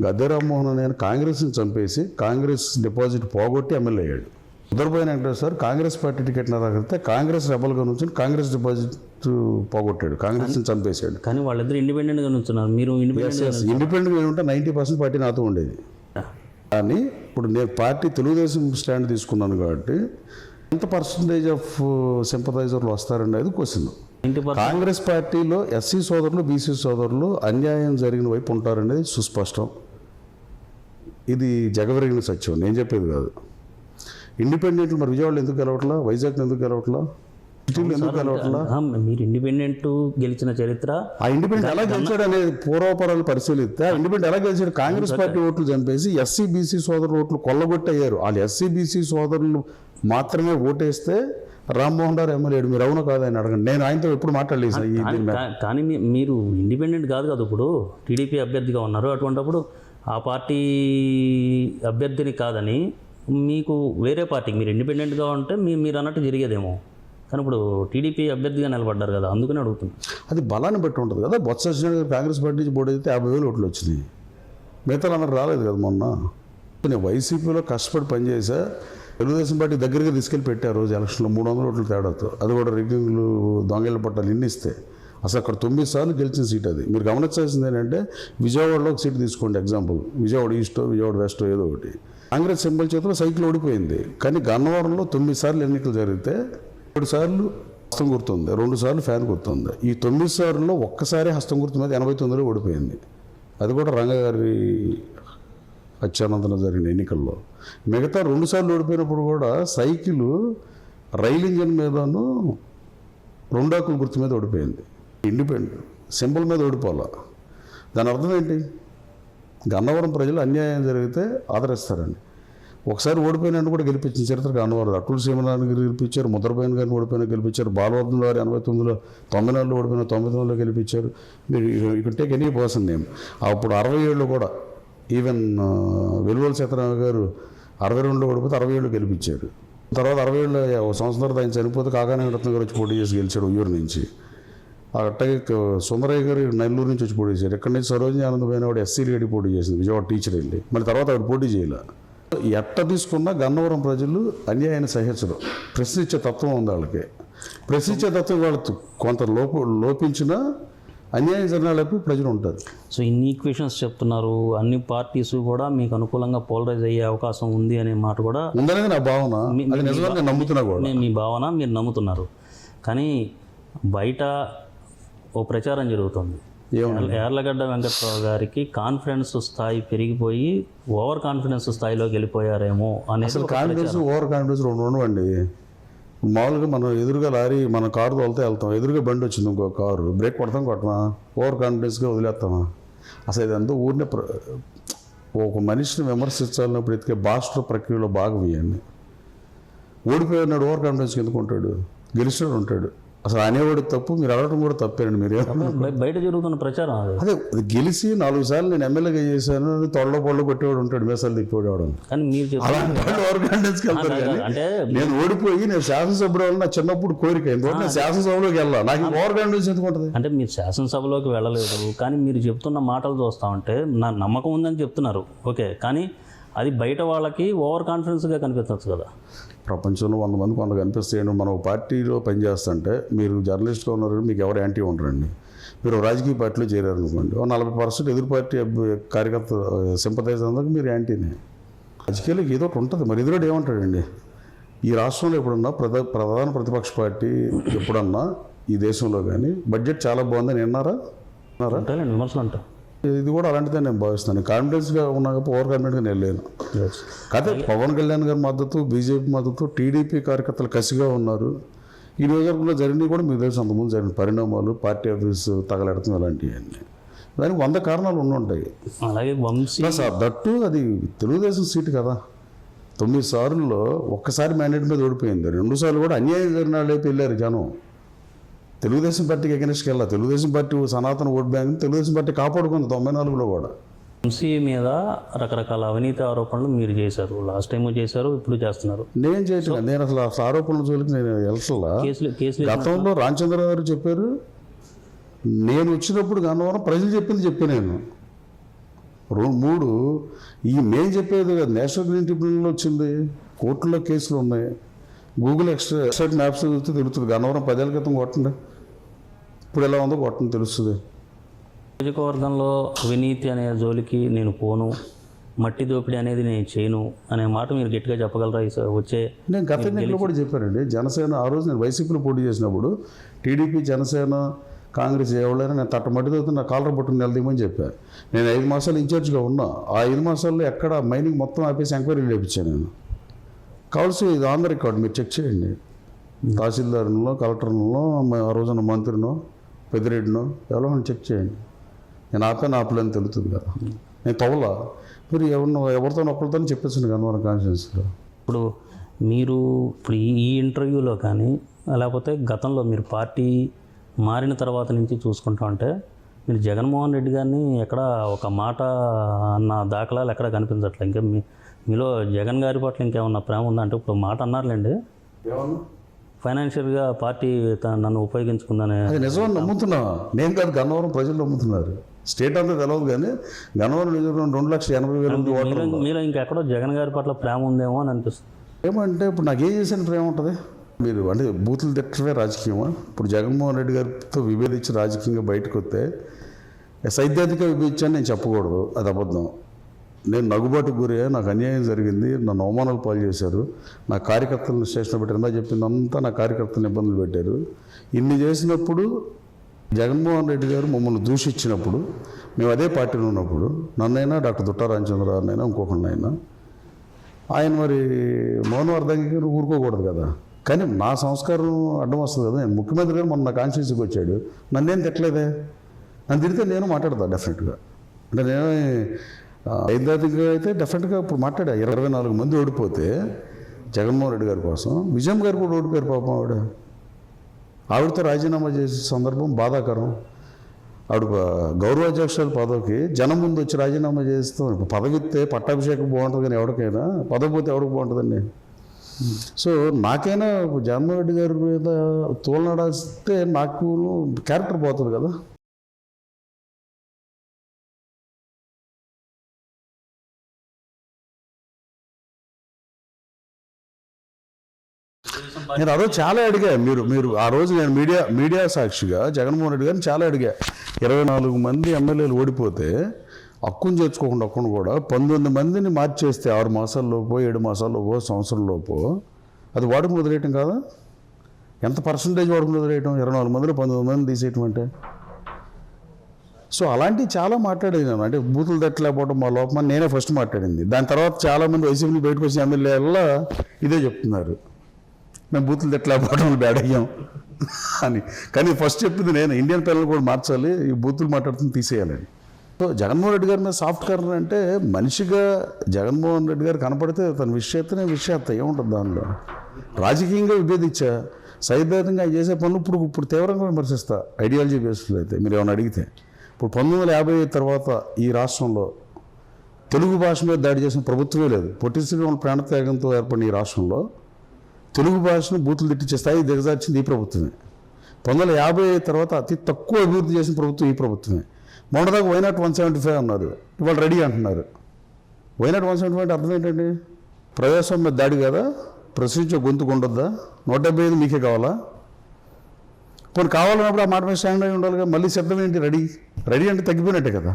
గద్దె రామ్మోహన్ అనే కాంగ్రెస్ని చంపేసి కాంగ్రెస్ డిపాజిట్ పోగొట్టి ఎమ్మెల్యే అయ్యాడు. ముద్రపోయిన వెంకటేశ్వర కాంగ్రెస్ పార్టీ టికెట్ నిరాకరిస్తే కాంగ్రెస్ రెబల్గా నుంచి కాంగ్రెస్ డిపాజిట్ పోగొట్టాడు, కాంగ్రెస్ని చంపేశాడు. కానీ వాళ్ళిద్దరు ఇండిపెండెంట్గా నుంచున్నారు, మీరు ఇండిపెండెంట్గా ఏమంటే 90% పార్టీ నాతో ఉండేది. కానీ ఇప్పుడు నేను పార్టీ తెలుగుదేశం స్టాండ్ తీసుకున్నాను కాబట్టి ఎంత పర్సంటేజ్ ఆఫ్ సింపథైజర్లు వస్తారనేది క్వశ్చన్. కాంగ్రెస్ పార్టీలో ఎస్సీ సోదరులు, బీసీ సోదరులు అన్యాయం జరిగిన వైపు ఉంటారనేది సుస్పష్టం. ఇది జగవరిగిన సత్యం, నేను చెప్పేది కాదు. ఇండిపెండెంట్లు మరి విజయవాడలో ఎందుకు గెలవట్లా, వైజాగ్ ఎందుకు గెలవట్లా, సిటీలో ఎందుకు గెలవట్లా? మీరు ఇండిపెండెంట్ గెలిచిన చరిత్ర, ఆ ఇండిపెండెంట్ ఎలా గెలిచాడు అనేది పూర్వపరాలు పరిశీలిస్తే ఆ ఇండిపెండెంట్ ఎలా గెలిచాడు? కాంగ్రెస్ పార్టీ ఓట్లు చంపేసి ఎస్సీ బీసీ సోదరుల ఓట్లు కొల్లగొట్టయ్యారు. వాళ్ళు ఎస్సీ బీసీ సోదరులు మాత్రమే ఓటేస్తే రామ్మోహన్ రావు ఎమ్మెల్యే. మీరు అవును కాదు ఆయన అడగండి, నేను ఆయనతో ఎప్పుడు మాట్లాడలేదు. కానీ మీరు ఇండిపెండెంట్ కాదు కదా, ఇప్పుడు టీడీపీ అభ్యర్థిగా ఉన్నారు. అటువంటిప్పుడు ఆ పార్టీ అభ్యర్థిని కాదని మీకు వేరే పార్టీకి మీరు ఇండిపెండెంట్గా ఉంటే మీరు అన్నట్టు జరిగేదేమో. కానీ ఇప్పుడు టీడీపీ అభ్యర్థిగా నిలబడ్డారు కదా, అందుకని అడుగుతుంది. అది బలాన్ని బట్టి ఉంటుంది కదా. బొత్స సత్యనారాయణ కాంగ్రెస్ పార్టీ నుంచి పోటీ అయితే 50,000 ఓట్లు వచ్చినాయి, మిగతా అందరూ రాలేదు కదా. మొన్న నేను వైసీపీలో కష్టపడి పనిచేసా, తెలుగుదేశం పార్టీ దగ్గరగా తీసుకెళ్ళి పెట్టారు రోజు ఎలక్షన్లో 300 ఓట్లు తేడాతో. అది కూడా రిగ్గింగ్లు, దొంగల పట్టాలు ఇన్ని ఇస్తే అసలు అక్కడ 9 సార్లు గెలిచిన సీట్ అది. మీరు గమనించాల్సింది ఏంటంటే విజయవాడలో ఒక సీట్ తీసుకోండి ఎగ్జాంపుల్, విజయవాడ ఈస్టో విజయవాడ వెస్టో ఏదో ఒకటి, కాంగ్రెస్ సింబల్ చేతిలో సైకిల్ ఓడిపోయింది. కానీ గన్నవరంలో 9 సార్లు ఎన్నికలు జరిగితే 7 సార్లు హస్తం గుర్తుంది, 2 సార్లు ఫ్యాన్ గుర్తుంది. ఈ 9 సార్లు ఒక్కసారి హస్తం గుర్తు మీద 89లో ఓడిపోయింది. అది కూడా రంగగారి అత్యానందన జరిగిన ఎన్నికల్లో. మిగతా 2 సార్లు ఓడిపోయినప్పుడు కూడా సైకిల్ రైలు ఇంజన్ మీదను 2 ఆకుల గుర్తు మీద ఓడిపోయింది. ఇండిపెండెంట్ సింబల్ మీద ఓడిపోవాలా. దాని అర్థం ఏంటి? గన్నవరం ప్రజలు అన్యాయం జరిగితే ఆదరిస్తారండి. ఒకసారి ఓడిపోయినట్టు కూడా గెలిపించిన చరిత్ర గన్నవరం. అటుల సీమనారాయణ గారు గెలిపించారు, ముద్రపోయిన గారిని ఓడిపోయినా గెలిపించారు, బాలవర్ధన్ గారు 89లో 94లో ఓడిపోయిన 99లో గెలిపించారు. మీరు ఇక్కడ టేక్ ఎనీ పర్సన్ నేమ్. అప్పుడు 67లో కూడా ఈవెన్ వెలువల సీతారామ గారు 62లో ఓడిపోతే 67లో గెలిపించారు. తర్వాత 67లో సంవత్సరం తర్వాత ఆయన చనిపోతే కాకాని రత్న గారు వచ్చి పోటీ చేసి గెలిచాడు ఉయ్యూరు నుంచి. అట్టగే సుందరయ్య గారు నెల్లూరు నుంచి వచ్చి పోటీ చేశారు. ఎక్కడి నుంచి సరోజిని ఆనందమైన వాడు ఎస్సీ లేడీ పోటీ చేసింది, విజయవాడ టీచర్ వెళ్ళి. మళ్ళీ తర్వాత ఆవిడ పోటీ చేయాల. ఎట్ట తీసుకున్నా గన్నవరం ప్రజలు అన్యాయాన్ని సహించరు. ప్రశ్నించే తత్వం ఉంది వాళ్ళకి. ప్రశ్నించే తత్వం వాళ్ళతో కొంత లోపించినా అన్యాయం జరిగినప్పుడు ప్రజలు ఉంటారు. సో ఇన్ని ఈక్వేషన్స్ చెప్తున్నారు, అన్ని పార్టీస్ కూడా మీకు అనుకూలంగా పోలరైజ్ అయ్యే అవకాశం ఉంది అనే మాట కూడా ఉందనేది నా భావన. అది నిజంగా నమ్ముతున్నా కూడా. మీ భావన, మీరు నమ్ముతున్నారు. కానీ బయట ఓ ప్రచారం జరుగుతుంది, యార్లగడ్డ వెంకట్రావు గారికి కాన్ఫిడెన్స్ స్థాయి పెరిగిపోయి ఓవర్ కాన్ఫిడెన్స్ స్థాయిలోకి వెళ్ళిపోయారేమో అనేది అసలు కాన్ఫిడెన్స్ ఓవర్ కాన్ఫిడెన్స్ రెండు ఉండవండి. మామూలుగా మనం ఎదురుగా లారీ మన కారు తోలితే వెళ్తాం, ఎదురుగా బండి వచ్చింది ఇంకో కారు, బ్రేక్ కొడతాం కొట్టమా, ఓవర్ కాన్ఫిడెన్స్గా వదిలేస్తామా? అసలు ఇదంతా ఊరినే ఒక మనిషిని విమర్శించాలన్నప్పుడు ఎతికే భాషలో ప్రక్రియలో భాగం ఇవన్నీ. ఓడిపోయినాడు ఓవర్ కాన్ఫిడెన్స్ ఎందుకు ఉంటాడు? గెలిచినాడు ఉంటాడు. అసలు అనేవాడు తప్పు, మీరు అడగడం కూడా తప్పేనండి. మీరు బయట జరుగుతున్న ప్రచారం అదే గెలిచి 4 సార్లు నేను ఎమ్మెల్యేగా చేశాను తొడలో పొడలో కొట్టేవాడు ఉంటాడు, మీసాలు తిప్పేవాడు. కానీ మీరు అలాంటి వాళ్ళు ఓవర్ కాన్ఫిడెన్స్కి వెళ్తారు. కానీ అంటే నేను ఓడిపోయి నేను శాసనసభ్యుడు నా చిన్నప్పుడు కోరిక ఎందుకంటే నేను శాసనసభలోకి వెళ్ళాలి, నాకు ఓవర్ కాన్ఫిడెన్స్ ఎందుకు ఉంటుంది? అంటే మీరు శాసనసభలోకి వెళ్ళలేదు, కానీ మీరు చెప్తున్న మాటలు చూస్తా ఉంటే నా నమ్మకం ఉందని చెప్తున్నారు, ఓకే, కానీ అది బయట వాళ్ళకి ఓవర్ కాన్ఫిడెన్స్గా కనిపించవచ్చు కదా. ప్రపంచంలో 100 మంది కొంత కనిపిస్తాయండి. మనం పార్టీలో పనిచేస్తుంటే మీరు జర్నలిస్ట్గా ఉన్నారు, మీకు ఎవరు యాంటీ ఉండరండి. మీరు రాజకీయ పార్టీలో చేరారనుకోండి, 40% ఎదురు పార్టీ కార్యకర్త సింపథైజ్ అందరికి మీరు యాంటీనే. రాజకీయాలకు ఏదో ఒకటి ఉంటుంది. మరి ఎదురుడు ఏమంటాడండి? ఈ రాష్ట్రంలో ఎప్పుడన్నా ప్రధాన ప్రతిపక్ష పార్టీ ఎప్పుడన్నా ఈ దేశంలో కానీ బడ్జెట్ చాలా బాగుందని విన్నారా? విమర్శలు అంటారు. ఇది కూడా అలాంటిదే నేను భావిస్తాను. కాన్ఫిడెన్స్గా ఉన్నా ఓవర్ కాన్ఫిడెంట్గా నేను లేను. కాకపోతే పవన్ కళ్యాణ్ గారి మద్దతు, బీజేపీ మద్దతు, టీడీపీ కార్యకర్తలు కసిగా ఉన్నారు. ఈ నియోజకవర్గంలో జరిగినవి కూడా మీకు తెలుసు, అంతకుముందు జరిగిన పరిణామాలు, పార్టీ ఆఫీసు తగలెడతాం, ఇలాంటివన్నీ. దానికి 100 కారణాలు ఉండుంటాయి. అలాగే దట్టు అది తెలుగుదేశం సీటు కదా. 9 సార్లులో ఒక్కసారి మ్యాండేట్ మీద ఓడిపోయింది, 2 సార్లు కూడా అన్యాయం జరిగిన వాళ్ళైతే వెళ్ళారు జనం. తెలుగుదేశం పార్టీకి ఎగనిస్ట్కి వెళ్ళాలి. తెలుగుదేశం పార్టీ సనాతన ఓట్ బ్యాంక్ తెలుగుదేశం పార్టీ కాపాడుకుంది 94లో కూడా. వంశీ మీద రకరకాల అవినీతి ఆరోపణలు మీరు చేశారు, లాస్ట్ టైం చేశారు, ఇప్పుడు చేస్తున్నారు. నేను చేయట్లేదు, నేను అసలు ఆరోపణల జోలికి నేను వెళ్ళట్లా. గతంలో రామచంద్ర గారు చెప్పారు, నేను వచ్చినప్పుడు గన్నవరం ప్రజలు చెప్పింది చెప్పాను నేను. 3 ఈ మేము చెప్పేది కదా, నేషనల్ గ్రీన్ ట్రిబ్యునల్లో వచ్చింది, కోర్టులో కేసులు ఉన్నాయి, గూగుల్ ఎక్స్ట్రాక్ట్ మ్యాప్స్ చూస్తే తెలుస్తుంది. గన్నవరం 10 ఏళ్ళ క్రితం కొట్టండి, ఇప్పుడు ఎలా ఉందో కొట్టని తెలుస్తుంది. నియోజకవర్గంలో అవినీతి అనే జోలికి నేను పోను, మట్టి దోపిడీ అనేది నేను చేయను అనే మాట మీరు గట్టిగా చెప్పగలరా? వచ్చే నేను గత ఎన్నికల్లో కూడా చెప్పానండి. జనసేన ఆ రోజు నేను వైసీపీలో పోటీ చేసినప్పుడు టీడీపీ, జనసేన, కాంగ్రెస్ ఎవరైనా నేను తట్టమట్టి తోటి నా కాలర్ పట్టుకుని నిలదీయమని చెప్పాను. నేను 5 మాసాలు ఇన్ఛార్జ్గా ఉన్నా. ఆ 5 మాసాల్లో ఎక్కడ మైనింగ్ మొత్తం ఆపేసి ఎంక్వైరీ చేయించాను నేను. కావాల్సి ఇది ఆన్ ద రికార్డ్, మీరు చెక్ చేయండి. తహసీల్దారులో, కలెక్టర్లో, ఆ రోజున మంత్రినో, పెద్దిరెడ్డినో ఎవరో చెక్ చేయండి. నేను ఆపలేని తెలుస్తుంది కదా. నేను తవ్వలా, మీరు ఎవరితో ఒకరితో చెప్పేసాను గన్నవరం కాన్స్టిట్యున్సీలో. ఇప్పుడు ఈ ఇంటర్వ్యూలో కానీ లేకపోతే గతంలో మీరు పార్టీ మారిన తర్వాత నుంచి చూసుకుంటా ఉంటే మీరు జగన్మోహన్ రెడ్డి గారిని ఎక్కడ ఒక మాట అన్న దాఖలాలు ఎక్కడ కనిపించట్లేదు. ఇంకా మీలో జగన్ గారి పట్ల ఇంకేమన్నా ప్రేమ ఉందా? అంటే ఇప్పుడు మాట అన్నారులేండి, ఫైనాన్షియల్గా పార్టీ నన్ను ఉపయోగించుకుందని. అది నిజం నమ్ముతున్నా నేను కాదు, గన్నవరం ప్రజలు నమ్ముతున్నారు. స్టేట్ అంతా తెలియదు కానీ గన్నవరం నియోజకవర్గం 2,80,000 మీలో ఇంకెక్కడో జగన్ గారి పట్ల ప్రేమ ఉందేమో అని అనిపిస్తుంది. ఏమంటే ఇప్పుడు నాకు ఏం చేసిన ప్రేమ ఉంటుంది? మీరు అంటే బూతులు తిట్టడమే రాజకీయమా? ఇప్పుడు జగన్మోహన్ రెడ్డి గారితో విభేదించి రాజకీయంగా బయటకు వస్తే సైద్ధాంతిక విభేదించాను నేను చెప్పకూడదు, అది అబద్ధం. నేను నగుబాటుకు గురయ్యా, నాకు అన్యాయం జరిగింది, నన్ను అవమానాలు పాలు చేశారు, నా కార్యకర్తలను స్టేషన్లో పెట్టారు. ఇందా చెప్పిందంతా నా కార్యకర్తలను ఇబ్బందులు పెట్టారు. ఇన్ని చేసినప్పుడు జగన్మోహన్ రెడ్డి గారు మమ్మల్ని దూషించినప్పుడు, మేము అదే పార్టీలో ఉన్నప్పుడు నన్నైనా డాక్టర్ దుట్టా రామచంద్రరావునైనా ఇంకొకరినైనా ఆయన మరి మౌనం అర్థంగా ఊరుకోకూడదు కదా. కానీ నా సంస్కారం అడ్డం వస్తుంది కదా. నేను ముఖ్యమంత్రి గారు మొన్న నా కాన్స్టిట్యూన్సీకి వచ్చాడు, నన్నేం తిట్టలేదే. నన్ను తిడితే నేను మాట్లాడతాను డెఫినెట్గా. అంటే నేను ఐదాదిగా అయితే డెఫినెట్గా ఇప్పుడు మాట్లాడా. 24 మంది ఓడిపోతే జగన్మోహన్ రెడ్డి గారి కోసం విజయం గారు కూడా ఓడిపోయారు పాపం. ఆవిడతో రాజీనామా చేసే సందర్భం బాధాకరం. ఆవిడ గౌరవాధ్యక్షుల పదవికి జనం ముందు వచ్చి రాజీనామా చేస్తాం. ఇప్పుడు పదవి ఇస్తే పట్టాభిషేకం బాగుంటుంది కానీ ఎవరికైనా పదవి పోతే ఎవరికి బాగుంటుందండి. సో నాకైనా జగన్మోహన్ రెడ్డి గారి మీద తోలనాడాస్తే నాకు క్యారెక్టర్ పోతుంది కదా. నేను ఆ రోజు చాలా అడిగా, మీరు ఆ రోజు నేను మీడియా సాక్షిగా జగన్మోహన్ రెడ్డి గారిని చాలా అడిగా. 24 మంది ఎమ్మెల్యేలు ఓడిపోతే హక్కును చేర్చుకోకుండా ఒక్కను కూడా 19 మందిని మార్చేస్తే 6 మాసాల్లోపో 7 మాసాల్లోపో సంవత్సరంలోపో అది వాడుకుని వదిలేయటం కాదా? ఎంత పర్సంటేజ్ వాడుకుని వదిలేయటం? 24 మందిలో 19 మంది తీసేయటం అంటే. సో అలాంటివి చాలా మాట్లాడేది నేను. అంటే బూతులు తట్టలేకపోవడం మా లోపమని నేనే ఫస్ట్ మాట్లాడింది. దాని తర్వాత చాలామంది వైసీపీ బయటకు వచ్చి ఎమ్మెల్యేలా ఇదే చెప్తున్నారు, మేము బూతులు తట్టలేకపోవడం బ్యాడ్ అయ్యాం అని. కానీ ఫస్ట్ చెప్పింది నేను, ఇండియన్ పిల్లలు కూడా మార్చాలి, ఈ బూతులు మాట్లాడుతుంది తీసేయాలని. సో జగన్మోహన్ రెడ్డి గారి మీద సాఫ్ట్ కార్నర్ అంటే మనిషిగా జగన్మోహన్ రెడ్డి గారు కనపడితే తన విషయత్త ఏముంటుంది దానిలో. రాజకీయంగా విభేదించా, సైద్ధాంతికంగా చేసే పనులు ఇప్పుడు తీవ్రంగా విమర్శిస్తా ఐడియాలజీ బేస్లో. అయితే మీరు ఏమైనా అడిగితే ఇప్పుడు 1950 తర్వాత ఈ రాష్ట్రంలో తెలుగు భాష మీద దాడి చేసిన ప్రభుత్వమే లేదు. పొట్టి శ్రీరాములు ప్రాణత్యాగంతో ఏర్పడిన ఈ రాష్ట్రంలో తెలుగు భాషను బూతులు తిట్టించే స్థాయి దిగజార్చింది ఈ ప్రభుత్వమే. 1950 తర్వాత అతి తక్కువ అభివృద్ధి చేసిన ప్రభుత్వం ఈ ప్రభుత్వమే. మొన్నదాకా వైనాట్ 175 అన్నారు, ఇవాళ రెడీ అంటున్నారు. వైనాట్ 175 అంటే అర్థం ఏంటండి? ప్రజాస్వామ్యం మీద దాడి కదా, ప్రశ్నించే గొంతుకు ఉండొద్దా? 175 మీకే కావాలా? కొన్ని కావాలన్నప్పుడు ఆ మాట మీద స్టాండ్ అయి ఉండాలిగా. మళ్ళీ శబ్దం ఏంటి? రెడీ అంటే తగ్గిపోయినట్టే కదా.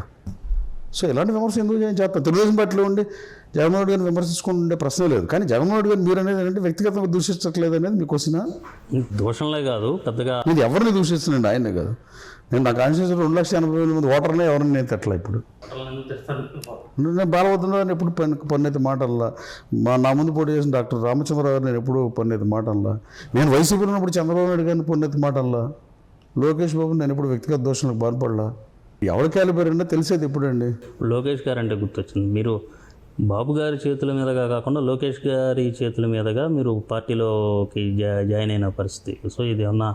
సో ఇలాంటి విమర్శ ఎందుకు చేస్తాం? తెలుగుదేశం పార్టీలో ఉండి జగన్మోహన్ రెడ్డి గారిని విమర్శించుకుంటూ ఉండే ప్రశ్నే లేదు. కానీ జగన్మోహన్ రెడ్డి గారు మీరు అనేది ఏంటంటే వ్యక్తిగతంగా దూషించట్లేదు అనేది మీకు క్వశ్చనా? దోషంలే కాదు పెద్దగా. నేను ఎవరిని దూషిస్తున్నాండి? ఆయనే కాదు. నేను నా కాన్స్టిట్యూన్సీ 2,80,000 మంది ఓటర్నే ఎవరిని నేను తిట్టలే. ఇప్పుడు నేను బాలవద్దని ఎప్పుడు పన్నైతే మాటల్లా. నా ముందు పోటీ చేసిన డాక్టర్ రామచంద్రరావు గారు నేను ఎప్పుడు పన్నైతే మాటల్లా. నేను వైసీపీలో ఉన్నప్పుడు చంద్రబాబు నాయుడు గారిని పన్నైతే మాటల్లా. లోకేష్ బాబు నేను ఎప్పుడు వ్యక్తిగత దోషాలకు బాధపడలా. ఎవరి క్యాలిబర్ తెలిసేది ఎప్పుడండి? లోకేష్ గారు అంటే గుర్తొచ్చింది. మీరు బాబు గారి చేతుల మీదుగా కాకుండా లోకేష్ గారి చేతుల మీదుగా మీరు పార్టీలోకి జాయిన్ అయిన పరిస్థితి. సో ఇది ఏమన్నా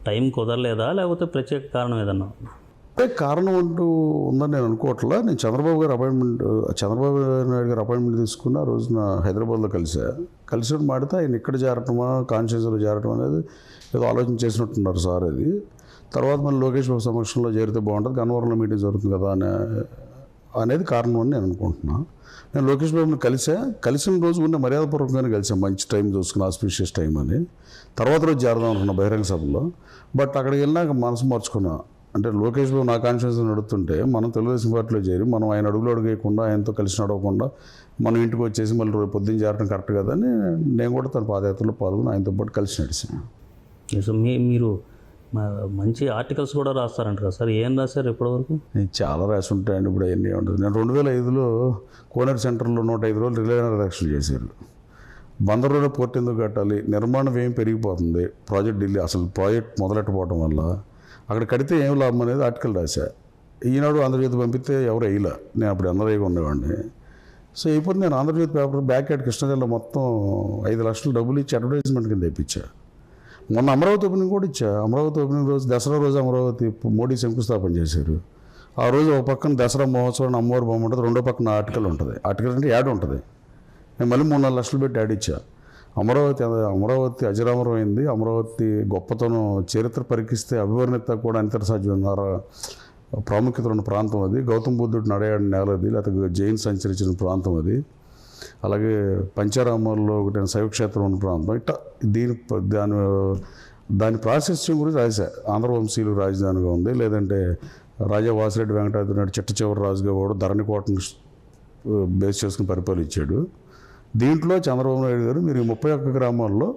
టైం కుదరలేదా, లేకపోతే ప్రత్యేక కారణం ఏదన్నా? కారణం అంటూ ఉందని నేను అనుకోవట్లా. నేను చంద్రబాబు నాయుడు గారు అపాయింట్మెంట్ తీసుకున్న ఆ రోజున హైదరాబాద్లో కలిసి మాడితే ఆయన ఇక్కడ చేరటమా కాన్స్టిట్యూన్సీలో చేరటం అనేది ఏదో ఆలోచన చేసినట్టున్నారు సార్. అది తర్వాత మళ్ళీ లోకేష్ బాబు సమక్షంలో చేరితే బాగుంటుంది, గన్నవరంలో మీటింగ్ జరుగుతుంది కదా అనేది కారణం అని నేను అనుకుంటున్నాను. నేను లోకేష్ బాబుని కలిసిన రోజు ఉన్న మర్యాదపూర్వకంగానే కలిసాను, మంచి టైం చూసుకుని ఆస్పిషియస్ టైం అని. తర్వాత రోజు చేరదాం అనుకున్నా బహిరంగ సభలో. బట్ అక్కడికి వెళ్ళినాక మనసు మార్చుకున్నా. అంటే లోకేష్ బాబు నా కాన్ఫిడెన్స్ నడుస్తుంటే మనం తెలుగుదేశం పార్టీలో చేరి మనం ఆయన అడుగులు అడుగేయకుండా ఆయనతో కలిసి నడవకుండా మనం ఇంటికి వచ్చేసి మళ్ళీ రోజు పొద్దున్న చేరడం కరెక్ట్ కదా అని నేను కూడా తన పాదయాత్రలో పాల్గొని ఆయనతో పాటు కలిసి నడిచాను. సో మీరు మంచి ఆర్టికల్స్ కూడా రాస్తారంట కదా సార్? ఏం రాశారు ఇప్పటివరకు? నేను చాలా రాసి ఉంటాయండి. ఇప్పుడు అవన్నీ ఉంటుంది. నేను 2005లో కోనేరు సెంటర్లో 105 రోజులు రిలే ఎలక్షన్ చేశారు. బందరులో పోర్ట్ ఎందుకు కట్టాలి, నిర్మాణం ఏం పెరిగిపోతుంది, ప్రాజెక్ట్ ఢిల్లీ అసలు ప్రాజెక్ట్ మొదలెట్టపోవడం వల్ల అక్కడ కడితే ఏం లాభం అనేది ఆర్టికల్ రాశా. ఈనాడు ఆంధ్రజ్యోతి పంపితే ఎవరు వేయలే, నేను అప్పుడు ఎన్ఆర్ఐగా ఉండేవాడిని. సో ఇప్పుడు నేను Andhra Jyothi paper back yard Krishna జిల్లా మొత్తం 5 లక్షలు డబ్బులు ఇచ్చి అడ్వర్టైజ్మెంట్ కింద తెప్పించా. మొన్న అమరావతి ఓపెనింగ్ కూడా ఇచ్చా. అమరావతి ఓపెనింగ్ రోజు దసరా రోజు అమరావతి మోడీ శంకుస్థాపన చేశారు. ఆ రోజు ఒక పక్కన దసరా మహోత్సవం అమ్మవారి బొమ్మ ఉంటుంది, రెండో పక్కన ఆర్టికల్ ఉంటుంది. ఆర్టికల్ అంటే యాడ్ ఉంటుంది. నేను మళ్ళీ 3-4 లక్షలు పెట్టి యాడ్ ఇచ్చా. అమరావతి అజరామరమైంది, అమరావతి గొప్పతనం చరిత్ర పరికిస్తే అభివర్ణిత కూడా అంతర్ సాధ్యం ప్రాముఖ్యత ఉన్న ప్రాంతం అది. గౌతమ బుద్ధుడు నడయాడిన నేల అది, లేకపోతే జైన్ సంచరించిన ప్రాంతం అది. అలాగే పంచారామాల్లో ఒకటి శైవక్షేత్రం ఉన్న ప్రాంతం. ఇట్లా దాని ప్రాశస్త్యం గురించి రాశా. ఆంధ్రవంశీయులు రాజధానిగా ఉంది, లేదంటే రాజా వాసిరెడ్డి వెంకటాద్రి నాయుడు చిట్ట చివరి రాజుగా కూడా ధరణికోటను బేస్ చేసుకుని పరిపాలించాడు. దీంట్లో చంద్రబాబు నాయుడు గారు మీరు 31 గ్రామాల్లో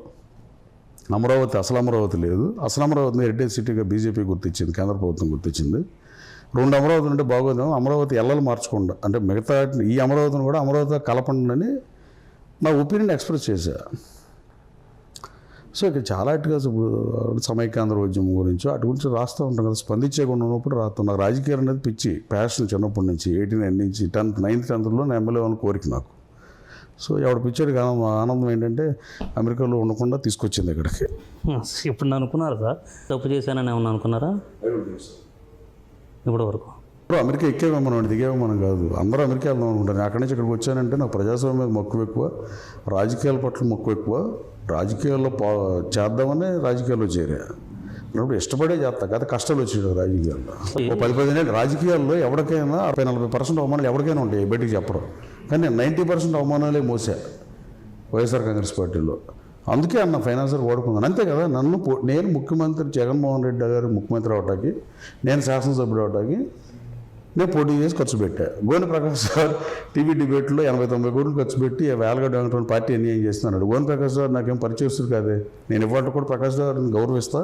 అమరావతి అసలు అమరావతి లేదు, అసలు అమరావతిని హెరిటేజ్ సిటీగా బీజేపీ గుర్తించింది, కేంద్ర ప్రభుత్వం గుర్తించింది. 2 అమరావతి అంటే బాగోదేమో, అమరావతి ఎల్లలు మార్చకుండా అంటే మిగతా ఈ అమరావతిని కూడా అమరావతి కలపండి అని నా ఒపీనియన్ ఎక్స్ప్రెస్ చేశా. సో ఇక చాలా ఆర్టికల్స్ సమైక్యాంధ్ర ఉద్యమం గురించి అటు గురించి రాస్తూ ఉంటాం కదా. స్పందించకుండా ఉన్నప్పుడు రాస్తాం. నాకు రాజకీయాలు అనేది పిచ్చి ప్యాషన్ చిన్నప్పటి నుంచి. 89 నుంచి 9th 10thలో నేను ఎమ్మెల్యే వాళ్ళని కోరిక నాకు. సో ఎవడు పిచ్చాడు కాదు, ఆనందం ఏంటంటే అమెరికాలో ఉండకుండా తీసుకొచ్చింది ఇక్కడికి. ఇప్పుడు అనుకున్నారా సార్ తప్పు చేశానని ఏమన్నా అనుకున్నారా ఇప్పటి వరకు? అమెరికా ఎక్కేవే మనం, దిగేవే మనం కాదు. అందరూ అమెరికా వెళ్దాం అనుకుంటాను. అక్కడి నుంచి ఇక్కడికి వచ్చానంటే నాకు ప్రజాస్వామ్యం మీద మక్కువ ఎక్కువ, రాజకీయాల పట్ల మక్కువ ఎక్కువ. రాజకీయాల్లో చేద్దామని రాజకీయాల్లో చేరా. ఇప్పుడు ఇష్టపడే చేస్తా కదా, కష్టాలు వచ్చాడు రాజకీయాల్లో. 10-15 ఏళ్ళు రాజకీయాల్లో ఎవరికైనా 40% అవమానాలు ఎవరికైనా ఉంటాయి, బయటికి చెప్పడం. కానీ నేను 90% అవమానాలే మోసా వైఎస్ఆర్ కాంగ్రెస్ పార్టీలో. అందుకే అన్న ఫైనాన్సర్ ఓడుకుందాను అంతే కదా. నేను ముఖ్యమంత్రి జగన్మోహన్ రెడ్డి గారు ముఖ్యమంత్రి అవటానికి, నేను శాసనసభ్యుడు అవటానికి నేను పోటీ చేసి ఖర్చు పెట్టా. గోని ప్రకాష్ గారు టీవీ డిబేట్లో 80-90 కోట్లు ఖర్చు పెట్టి వేలగడ్డ వెంకటరమణ పార్టీ అన్యాయం చేస్తున్నాడు. గోని ప్రకాష్ గారు నాకేం పరిచయస్తుడు కాదే. నేను ఇవ్వటం కూడా ప్రకాష్ గారిని గౌరవిస్తా,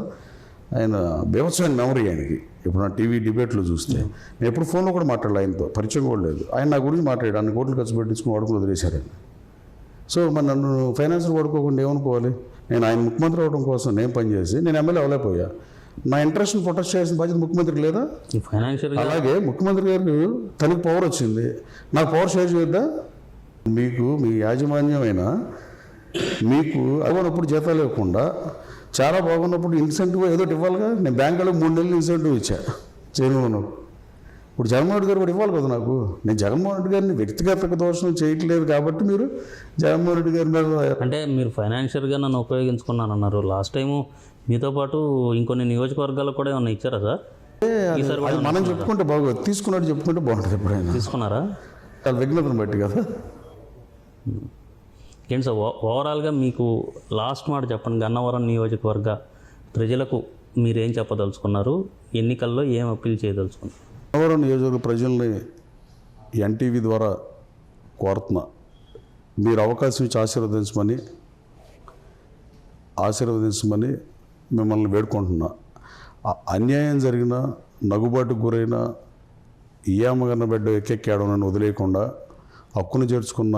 ఆయన బీభత్సమైన మెమరీ ఆయనకి. ఇప్పుడు నా టీవీ డిబేట్లో చూస్తే నేను ఎప్పుడు ఫోన్లో కూడా మాట్లాడాలి, ఆయనతో పరిచయం కూడా లేదు. ఆయన నా గురించి మాట్లాడాడు, అన్ని కోట్లు ఖర్చు పెట్టించుకుని వాడుకుని వదిలేశారు ఆయన. సో మరి నన్ను ఫైనాన్షియల్ వాడుకోకుండా ఏమనుకోవాలి? నేను ఆయన ముఖ్యమంత్రి అవ్వడం కోసం నేను పనిచేసి నేను ఎమ్మెల్యే అవ్వలేకపోయా. నా ఇంట్రెస్ట్ని ప్రొటెక్ట్ చేయాల్సిన బాధ్యత ముఖ్యమంత్రికి లేదా? ఫైనాన్షియల్గా అలాగే ముఖ్యమంత్రి గారికి తనకి పవర్ వచ్చింది, నాకు పవర్ షేర్ చేయొద్దా? మీకు మీ యాజమాన్యమైన మీకు అవ్వనప్పుడు జీతాలు ఇవ్వకుండా చాలా బాగున్నప్పుడు ఇన్సెంటివ్ ఏదో ఇవ్వాలిగా. నేను బ్యాంకులో 3 నెలలు ఇన్సెంటివ్ ఇచ్చా చేయను. ఇప్పుడు జగన్మోహన్ రెడ్డి గారు కూడా ఇవ్వాలి కదా నాకు. నేను జగన్మోహన్ రెడ్డి గారిని వ్యక్తిగత దోషం చేయట్లేదు కాబట్టి మీరు జగన్మోహన్ రెడ్డి గారి మీద అంటే మీరు ఫైనాన్షియల్గా నన్ను ఉపయోగించుకున్నాను అన్నారు. లాస్ట్ టైము మీతో పాటు ఇంకొన్ని నియోజకవర్గాలకు కూడా ఏమన్నా ఇచ్చారా సార్? ఈసారి కూడా అది మనం చెప్పుకుంటే బాగోదు, తీసుకున్నట్టు చెప్పుకుంటే బాగుంటుంది. ఎప్పుడైనా తీసుకున్నారా? వాళ్ళ విఘ్నతను బట్టి కదా. ఏంటి సార్ ఓవరాల్గా మీకు లాస్ట్ మాట చెప్పండి. గన్నవరం నియోజకవర్గ ప్రజలకు మీరేం చెప్పదలుచుకున్నారు? ఎన్నికల్లో ఏం అప్పీల్ చేయదలుచుకున్నారు? గన్నవరం నియోజకవర్గ ప్రజల్ని ఎన్టీవీ ద్వారా కోరుతున్నా, మీరు అవకాశం ఇచ్చి ఆశీర్వదించమని మిమ్మల్ని వేడుకుంటున్నా. అన్యాయం జరిగిన, నగుబాటుకు గురైన ఈయామగన్న బిడ్డ ఎక్కెక్కాడనని వదిలేయకుండా హక్కును చేర్చుకున్న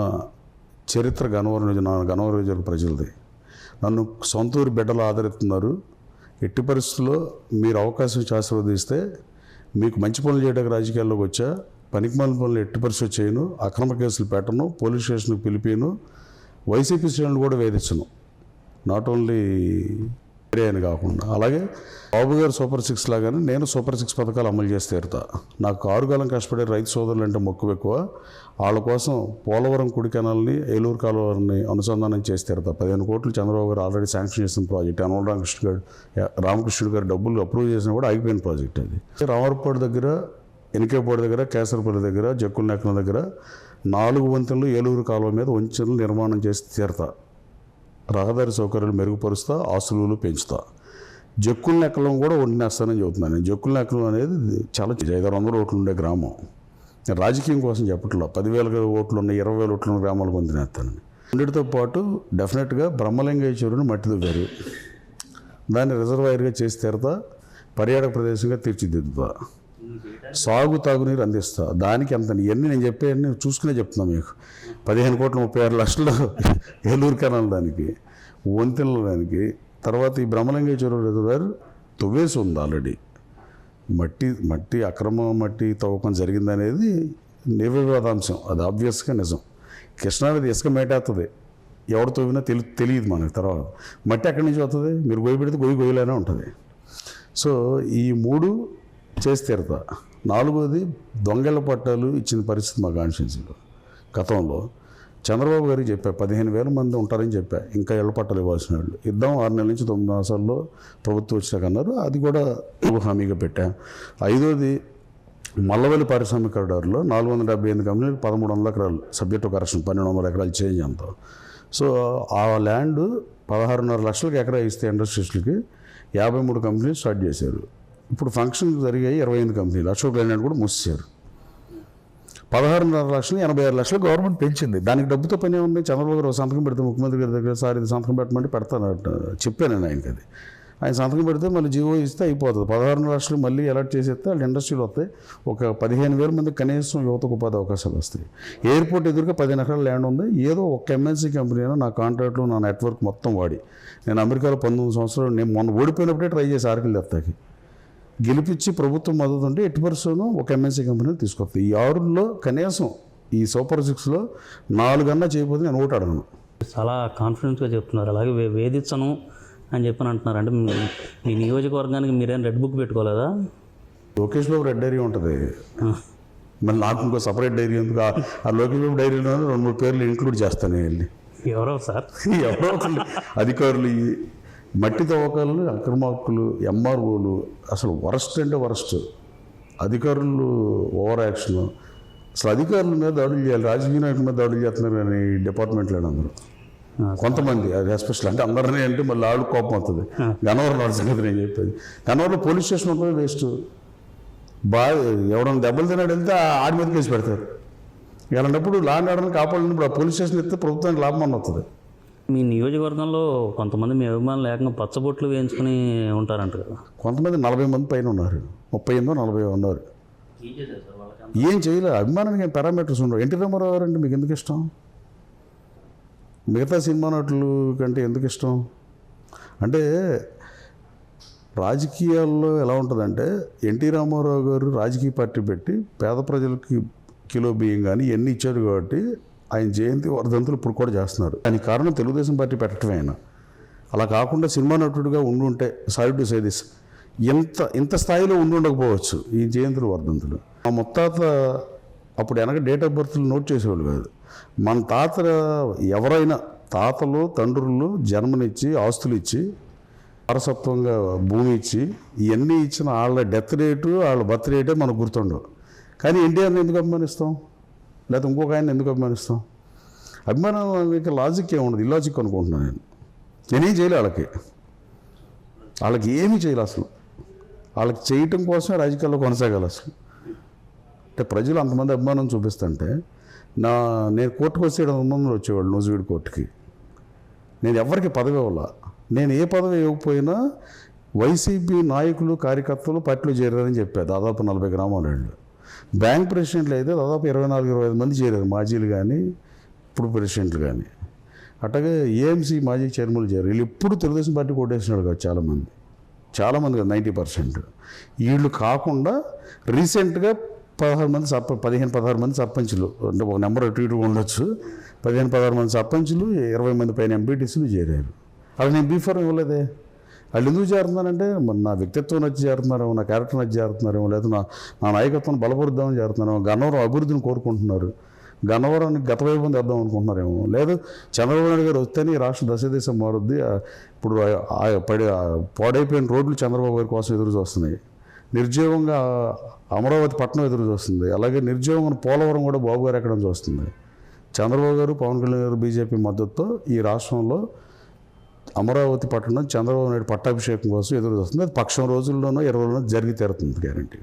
చరిత్ర గన్నవరం నియోజకవర్గ ప్రజలది. నన్ను సొంత ఊరి బిడ్డలు ఆదరిస్తున్నారు. ఎట్టి పరిస్థితుల్లో మీరు అవకాశం ఇచ్చి ఆశీర్వదిస్తే మీకు మంచి పనులు చేయడానికి రాజకీయాల్లోకి వచ్చా. పనికిమాలిన పనులు ఎట్టి పరిస్థితి చేయను, అక్రమ కేసులు పెట్టను, పోలీస్ స్టేషన్కి పిలిపిను, వైసీపీ శ్రేణులు కూడా వేధించను. నాట్ ఓన్లీ అని కాకుండా అలాగే బాబు గారు సూపర్ 6 లాగానే నేను సూపర్ 6 పథకాలు అమలు చేసి తీరుతా. నాకు ఆరుగాలం కష్టపడే రైతు సోదరులు అంటే మక్కువ ఎక్కువ. వాళ్ళ కోసం పోలవరం కుడి కెనాల్ని, ఏలూరు కాలువని అనుసంధానం చేసి తీరుతా. 15 కోట్లు చంద్రబాబు గారు ఆల్రెడీ శాంక్షన్ చేసిన ప్రాజెక్ట్. అనవల్ రామకృష్ణుడు గారు డబ్బులు అప్రూవ్ చేసినా కూడా ఆగిపోయిన ప్రాజెక్ట్ అది. రామవరపాడు దగ్గర, ఎనికేపాడు దగ్గర, కేసరపల్లి దగ్గర, జక్కులనెక్కల దగ్గర 4 వంతెనలు ఏలూరు కాలువ మీద వంచెనలు నిర్మాణం చేసి తీరుతా. రహదారి సౌకర్యాలు మెరుగుపరుస్తా, ఆస్తులు పెంచుతా. జక్కులనెక్కలం కూడా వండినేస్తానని చెబుతున్నాను. నేను జక్కులనెక్కలం అనేది చాలా 500 ఓట్లు ఉండే గ్రామం. నేను రాజకీయం కోసం చెప్పట్లా. 10,000 ఓట్లు ఉన్న 20,000 ఓట్లు ఉన్న గ్రామాలు పొందినేస్తానని. రెండిటితో పాటు డెఫినెట్గా బ్రహ్మలింగయ్య చెరువుని మట్టి దువ్వారు, దాన్ని రిజర్వాయర్గా చేసి తీరుతా. పర్యాటక ప్రదేశంగా తీర్చిదిద్దుతా. తాగునీరు అందిస్తా. దానికి ఎంత ఇవన్నీ నేను చెప్పేవన్నీ చూసుకునే చెప్తున్నా మీకు. 15 కోట్ల 36 లక్షలు ఏలూరు కెనాల్ దానికి, వంతెనలు దానికి. తర్వాత ఈ బ్రహ్మలింగయ్య చెరువు రిజర్వాయర్ తవ్వేసి ఉంది ఆల్రెడీ. మట్టి అక్రమ మట్టి తవ్వకం జరిగిందనేది నిర్వివాదాంశం, అది ఆబ్వియస్గా నిజం. కృష్ణానది ఇసుక మేటేస్తుంది, ఎవరు తవ్వినా తెలియదు మనకి. తర్వాత మట్టి ఎక్కడి నుంచి వస్తుంది? మీరు గొయ్యి పెడితే గొయ్యిలానే ఉంటుంది. సో ఈ 3 చేసి తీరుతా. 4వది దొంగల పట్టాలు ఇచ్చిన పరిస్థితి మా కాన్స్టిట్యున్సీలో. గతంలో చంద్రబాబు గారికి చెప్పా, 15,000 మంది ఉంటారని చెప్పా, ఇంకా ఇళ్ల పట్టాలు ఇవ్వాల్సిన వాళ్ళు ఇద్దాం 6 నెలల నుంచి 9 మాసాల్లో ప్రభుత్వం వచ్చాక అన్నారు. అది కూడా హామీగా పెట్టా. 5వది మల్లవల్లి పారిశ్రామిక కారిడార్లో 478 కంపెనీలు 1,300 ఎకరాలు సబ్జెక్ట్ కరెక్షన్ 1,200 ఎకరాలు చేంజ్ అంతా. సో ఆ ల్యాండ్ 16.5 లక్షలకు ఎకరా ఇస్తే ఇండస్ట్రీస్లకి 53 కంపెనీలు స్టార్ట్ చేశారు. ఇప్పుడు ఫంక్షన్ జరిగాయి 28 కంపెనీలు. అశోక్ లైలాండ్ కూడా మూసేశారు. 16.5 లక్షలు 86 లక్షలు గవర్నమెంట్ పెంచింది. దానికి డబ్బుతో పని ఉంది. చంద్రబాబు గారు సంతకం పెడితే ముఖ్యమంత్రి గారి దగ్గర సార్ ఇది సంతకం పెట్టమంటే పెడతాను చెప్పాను నేను ఆయనకి. అది ఆయన సంతకం పెడితే మళ్ళీ జీవో ఇస్తే అయిపోతుంది. 16 లక్షలు మళ్ళీ అలర్ట్ చేసేస్తే వాళ్ళు ఇండస్ట్రీలు వస్తాయి. ఒక 15,000 మంది కనీసం యువతకు ఉపాధి అవకాశాలు వస్తాయి. ఎయిర్పోర్ట్ ఎదురుగా 15 ఎకరాల ల్యాండ్ ఉంది. ఏదో ఒక ఎంఎన్సీ కంపెనీ అయినా నా కాంట్రాక్ట్లు, నా నెట్వర్క్ మొత్తం వాడి నేను అమెరికాలో 19 సంవత్సరాలు నేను మొన్న ఓడిపోయినప్పుడే ట్రై చేసి ఆర్కిల్ దత్తాకి గెలిపించి ప్రభుత్వం మద్దతు ఉంటే ఎట్టి పరిస్థితుల్లో ఒక ఎంఎన్సీ కంపెనీని తీసుకొస్తాయి. ఈ 6లో కనీసం ఈ సూపర్ 6లో 4 అన్నా చేయకపోతే నేను ఓటు అడగను. చాలా కాన్ఫిడెన్స్గా చెప్తున్నారు. అలాగే వేధించను అని చెప్పని అంటున్నారు. అంటే మీ నియోజకవర్గానికి మీరేం red book పెట్టుకోలేదా? Lokesh Babu red dairy ఉంటుంది, మళ్ళీ నాకు ఇంకో సపరేట్ డైరీ ఎందుకు? ఆ లోకేష్ బాబు డైరీలో 2-3 పేర్లు ఇంక్లూడ్ చేస్తాను వెళ్ళి. ఎవరో సార్ ఎవరో అధికారులు మట్టి తవ్వకాలు, అక్రమార్కులు, ఎంఆర్ఓలు అసలు వరస్ట్ అంటే వరస్ట్. అధికారులు ఓవర్ యాక్షన్. అసలు అధికారుల మీద దాడులు చేయాలి, రాజకీయ నాయకుల మీద దాడులు చేస్తున్నారు కానీ డిపార్ట్మెంట్లో అందరూ కొంతమంది, అది ఎస్పెషల్. అంటే అందరినీ అంటే మళ్ళీ ఆడు కోపం అవుతుంది. గన్నవరం వాడి సంగతి నేను చెప్పేది. గన్నవరంలో పోలీస్ స్టేషన్ ఉంటుంది వేస్ట్. ఎవడన్నా దెబ్బలు తిన్నాడు వెళ్తే ఆడి మీద కేసు పెడతారు. ఇలాంటప్పుడు లా అండ్ ఆర్డర్ని కాపాడినప్పుడు ఆ పోలీస్ స్టేషన్ ఎత్తే ప్రభుత్వానికి లాభం అని వస్తుంది. మీ నియోజకవర్గంలో కొంతమంది మీ అభిమానులు ఏకంగా పచ్చబొట్లు వేయించుకుని ఉంటారంట కదా. కొంతమంది 40 మంది పైన ఉన్నారు, 38 40 ఉన్నారు. ఏం చేయలేదు. అభిమానానికి ఏం పారామీటర్స్ ఉండవు. ఎన్టీ రామారావు గారు అంటే మీకు ఎందుకు ఇష్టం? మిగతా సినిమా నటులు కంటే ఎందుకు ఇష్టం అంటే, రాజకీయాల్లో ఎలా ఉంటుందంటే, ఎన్టీ రామారావు గారు రాజకీయ పార్టీ పెట్టి పేద ప్రజలకి కిలో బియ్యం కానీ ఎన్ని ఇచ్చారు కాబట్టి ఆయన జయంతి వర్ధంతులు ఇప్పుడు కూడా చేస్తున్నారు. దానికి కారణం తెలుగుదేశం పార్టీ పెట్టడమే. ఆయన అలా కాకుండా సినిమా నటుడిగా ఉండుంటే, సారీ టు సే దిస్, ఇంత స్థాయిలో ఉండకపోవచ్చు ఈ జయంతులు వర్ధంతులు. మా ముత్తాత అప్పుడు వెనక డేట్ ఆఫ్ బర్త్లు నోట్ చేసేవాళ్ళు కాదు. మన తాత ఎవరైనా తాతలు తండ్రులు జన్మనిచ్చి ఆస్తులు ఇచ్చి వారసత్వంగా భూమి ఇచ్చి ఇవన్నీ ఇచ్చిన వాళ్ళ డెత్ రేటు వాళ్ళ బర్త్ రేటే మనకు గుర్తుండవు. కానీ ఎన్టీఆర్ని ఎందుకు అభిమానిస్తాం, లేకపోతే ఇంకొక ఆయన ఎందుకు అభిమానిస్తాం? అభిమానం మీకు లాజిక్ ఏముండదు, ఇల్లాజిక్ అనుకుంటున్నాను. నేనేం చేయలే వాళ్ళకి ఏమీ చేయలే అసలు. వాళ్ళకి చేయటం కోసమే రాజకీయాల్లో కొనసాగాలి అసలు. అంటే ప్రజలు అంతమంది అభిమానం చూపిస్తుంటే నేను కోర్టుకు వస్తే 700 మంది వచ్చేవాళ్ళు నూజివీడు కోర్టుకి. నేను ఎవరికి పదవి ఇవ్వాల. నేను ఏ పదవి ఇవ్వకపోయినా వైసీపీ నాయకులు కార్యకర్తలు పార్టీలో చేరారని చెప్పారు. దాదాపు 40 గ్రామాల వాళ్ళు. బ్యాంక్ ప్రెసిడెంట్లు అయితే దాదాపు 24-25 మంది చేరారు, మాజీలు కానీ ఇప్పుడు ప్రెసిడెంట్లు కానీ. అట్లాగే ఏఎంసీ మాజీ చైర్మన్లు చేరారు. వీళ్ళు ఎప్పుడు తెలుగుదేశం పార్టీ ఓటేసినాడు కాదు చాలామంది కాదు, 90%. వీళ్ళు కాకుండా రీసెంట్గా 15-16 మంది సర్పంచులు, అంటే ఒక నెంబర్ అటు ఇటు ఉండొచ్చు, 15-16 మంది సర్పంచులు, 20 మంది పైన ఎంపీటీసీలు చేరారు. అలా నేను బీఫారం ఇవ్వలేదే. వాళ్ళు ఎందుకు చేరుతున్నారంటే నా వ్యక్తిత్వం నచ్చి చేరుతున్నారేమో, నా క్యారెక్టర్ నచ్చి చేరుతున్నారేమో, లేదా నా నాయకత్వం బలపరుద్దామని చేరుతున్నారేమో, గన్నవరం అభివృద్ధిని కోరుకుంటున్నారు, గన్నవరానికి గత వైభవం తెద్దాం అనుకుంటున్నారేమో, లేదు చంద్రబాబు నాయుడు గారు వస్తేనే ఈ రాష్ట్ర దశ మారుద్ది, ఇప్పుడు పాడైపోయిన రోడ్లు చంద్రబాబు గారి కోసం ఎదురు చూస్తున్నాయి, నిర్జీవంగా అమరావతి పట్టణం ఎదురు చూస్తుంది, అలాగే నిర్జీవంగా పోలవరం కూడా బాబు గారు ఎక్కడం చూస్తుంది. చంద్రబాబు గారు పవన్ కళ్యాణ్ గారు బీజేపీ మద్దతుతో ఈ రాష్ట్రంలో అమరావతి పట్టణం చంద్రబాబు నాయుడు పట్టాభిషేకం కోసం ఎదురు చూస్తుంది. అది పక్షం రోజుల్లోనో 20 రోజుల్లో జరిగి తీరుతుంది గ్యారంటీ.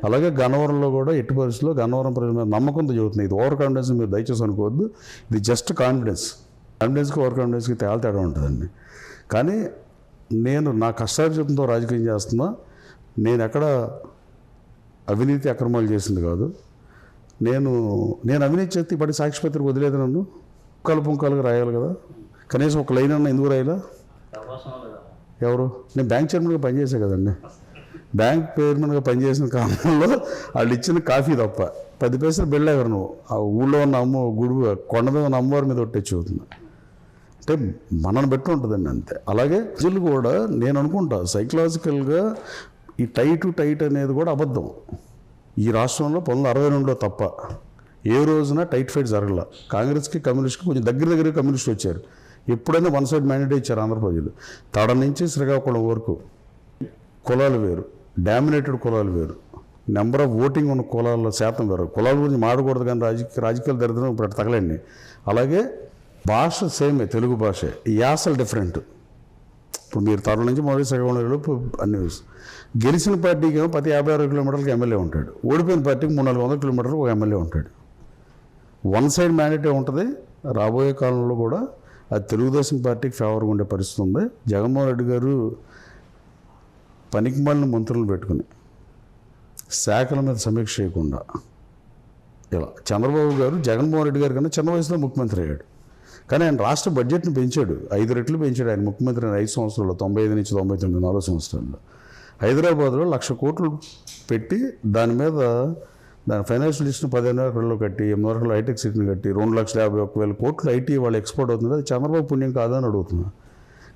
అలాగే గన్నవరంలో కూడా ఎట్టి పరిస్థితుల్లో గన్నవరం ప్రజల మీద నమ్మకంతో చెబుతుంది. ఇది ఓవర్ కాన్ఫిడెన్స్ మీరు దయచేసి అనుకోవద్దు. ఇది జస్ట్ కాన్ఫిడెన్స్కి ఓవర్ కాన్ఫిడెన్స్కి తేడా ఉంటుందండి. కానీ నేను నా కష్టార్జితంతో రాజకీయం చేస్తున్నా. నేను ఎక్కడ అవినీతి అక్రమాలు చేసింది కాదు. నేను అవినీతి చేస్తే ఇప్పటి సాక్షిపత్రిక వదిలేదు. నన్ను పుంకాలుగా రాయాలి కదా, కనీసం ఒక లైన్ అన్న ఎందుకు రాయాలా? ఎవరు? నేను బ్యాంక్ చైర్మన్గా పనిచేసా కదండి. బ్యాంక్ చైర్మన్గా పనిచేసిన కాలంలో వాళ్ళు ఇచ్చిన కాఫీ తప్ప 10 పైసలు బిళ్ళేవారు. నువ్వు ఆ ఊళ్ళో ఉన్న కొండ మీద ఉన్న అమ్మవారి మీద ఒట్టేసి అవుతుంది. అంటే మనల్ని బట్టి ఉంటుందండి, అంతే. అలాగే ప్రజలు కూడా నేను అనుకుంటా సైకలాజికల్గా ఈ టైట్ అనేది కూడా అబద్ధం. ఈ రాష్ట్రంలో 1962లో తప్ప ఏ రోజున టైట్ ఫైట్ జరగల. కాంగ్రెస్కి కమ్యూనిస్ట్కి కొంచెం దగ్గర కమ్యూనిస్టులు వచ్చారు. ఎప్పుడైనా వన్ సైడ్ మ్యాండేట్ ఇచ్చారు ఆంధ్ర ప్రజలు. తడ నుంచి శ్రీకాకుళం వరకు కులాలు వేరు, డామినేటెడ్ కులాలు వేరు, నెంబర్ ఆఫ్ ఓటింగ్ ఉన్న కులాల శాతం వేరు. కులాల గురించి మాడకూడదు కానీ రాజకీయాలు దరిద్రం ఇప్పుడు తగలండి. అలాగే భాష సేమే, తెలుగు భాష, యాసలు డిఫరెంట్. ఇప్పుడు మీరు తడ నుంచి మొదటి శ్రీకాకుళంలో అన్ని గెలిచిన పార్టీకి ఏమో ప్రతి 50-60 కిలోమీటర్లకు ఎమ్మెల్యే ఉంటాడు. ఓడిపోయిన పార్టీకి 300-400 కిలోమీటర్లకు ఒక ఎమ్మెల్యే ఉంటాడు. వన్ సైడ్ మ్యాండేటే ఉంటుంది. రాబోయే కాలంలో కూడా అది తెలుగుదేశం పార్టీకి ఫేవర్గా ఉండే పరిస్థితి ఉంది. జగన్మోహన్ రెడ్డి గారు పనికిమాలిన మంత్రులను పెట్టుకుని శాఖల మీద సమీక్ష చేయకుండా ఇలా చంద్రబాబు గారు జగన్మోహన్ రెడ్డి గారి కన్నా చిన్న వయసులో ముఖ్యమంత్రి అయ్యాడు. కానీ ఆయన రాష్ట్ర బడ్జెట్ని పెంచాడు, 5 రెట్లు పెంచాడు. ఆయన ముఖ్యమంత్రి అయిన 5 సంవత్సరాల్లో 95 నుంచి 99 4 సంవత్సరాల్లో హైదరాబాద్లో 1,00,000 కోట్లు పెట్టి దాని ఫైనాన్షియల్ లిస్ట్ని 15 ఎకరాల్లో కట్టి 8 ఎకరాలు హైటెక్ సిటీని కట్టి 2,51,000 కోట్లు ఐటీ వాళ్ళు ఎక్స్పోర్ట్ అవుతుంది. అది చంద్రబాబు పుణ్యం కాదని అడుగుతున్నా.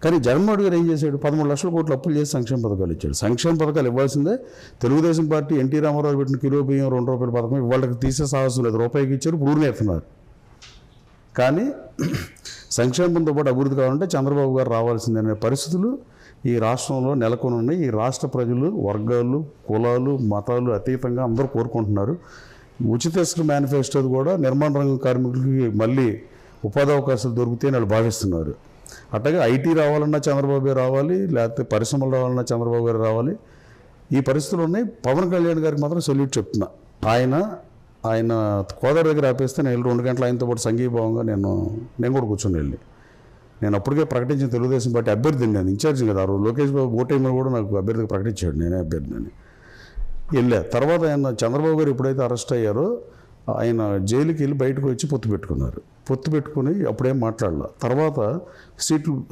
కానీ జగన్మోహన్ రెడ్డి గారు ఏం చేశాడు? 13 లక్షల కోట్లు అప్పులు చేసి సంక్షేమ పథకాలు ఇచ్చాడు. సంక్షేమ పథకాలు ఇవ్వాల్సిందే. తెలుగుదేశం పార్టీ ఎన్టీ రామారావు పెట్టిన కిలో బియ్యం ₹2 పథకం వాళ్ళకి తీసే సాహసం లేదు. రూపాయికి ఇచ్చారు, ఇప్పుడు నేర్తున్నారు. కానీ సంక్షేమంతో పాటు అభివృద్ధి కావాలంటే చంద్రబాబు గారు రావాల్సిందనే పరిస్థితులు ఈ రాష్ట్రంలో నెలకొని ఉన్నాయి. ఈ రాష్ట్ర ప్రజలు, వర్గాలు, కులాలు, మతాలు అతీతంగా అందరూ కోరుకుంటున్నారు. ఉచిత ఇసుక మేనిఫెస్టోది కూడా నిర్మాణ రంగ కార్మికులకి మళ్ళీ ఉపాధి అవకాశాలు దొరికితే వాళ్ళు భావిస్తున్నారు. అట్లాగే ఐటీ రావాలన్నా చంద్రబాబు గారు రావాలి, లేకపోతే పరిశ్రమలు రావాలన్నా చంద్రబాబు గారు రావాలి. ఈ పరిస్థితులు ఉన్నాయి. పవన్ కళ్యాణ్ గారికి మాత్రం సెల్యూట్ చెప్తున్నా. ఆయన కోదాడ దగ్గర ఆపేస్తే నేను 2 గంటలు ఆయనతో పాటు సంఘీభావంగా నేను కూడా కూర్చొని వెళ్ళి నేను అప్పటికే ప్రకటించిన తెలుగుదేశం పార్టీ అభ్యర్థిని, నేను ఇన్ఛార్జి కదా. ఆ రోజు లోకేష్ బాబు ఓటేమని కూడా నాకు అభ్యర్థిగా ప్రకటించాడు, నేనే అభ్యర్థిని వెళ్ళా. తర్వాత ఆయన చంద్రబాబు గారు ఎప్పుడైతే అరెస్ట్ అయ్యారో ఆయన జైలుకి వెళ్ళి బయటకు వచ్చి పొత్తు పెట్టుకున్నారు. పొత్తు పెట్టుకుని అప్పుడేం మాట్లాడాల. తర్వాత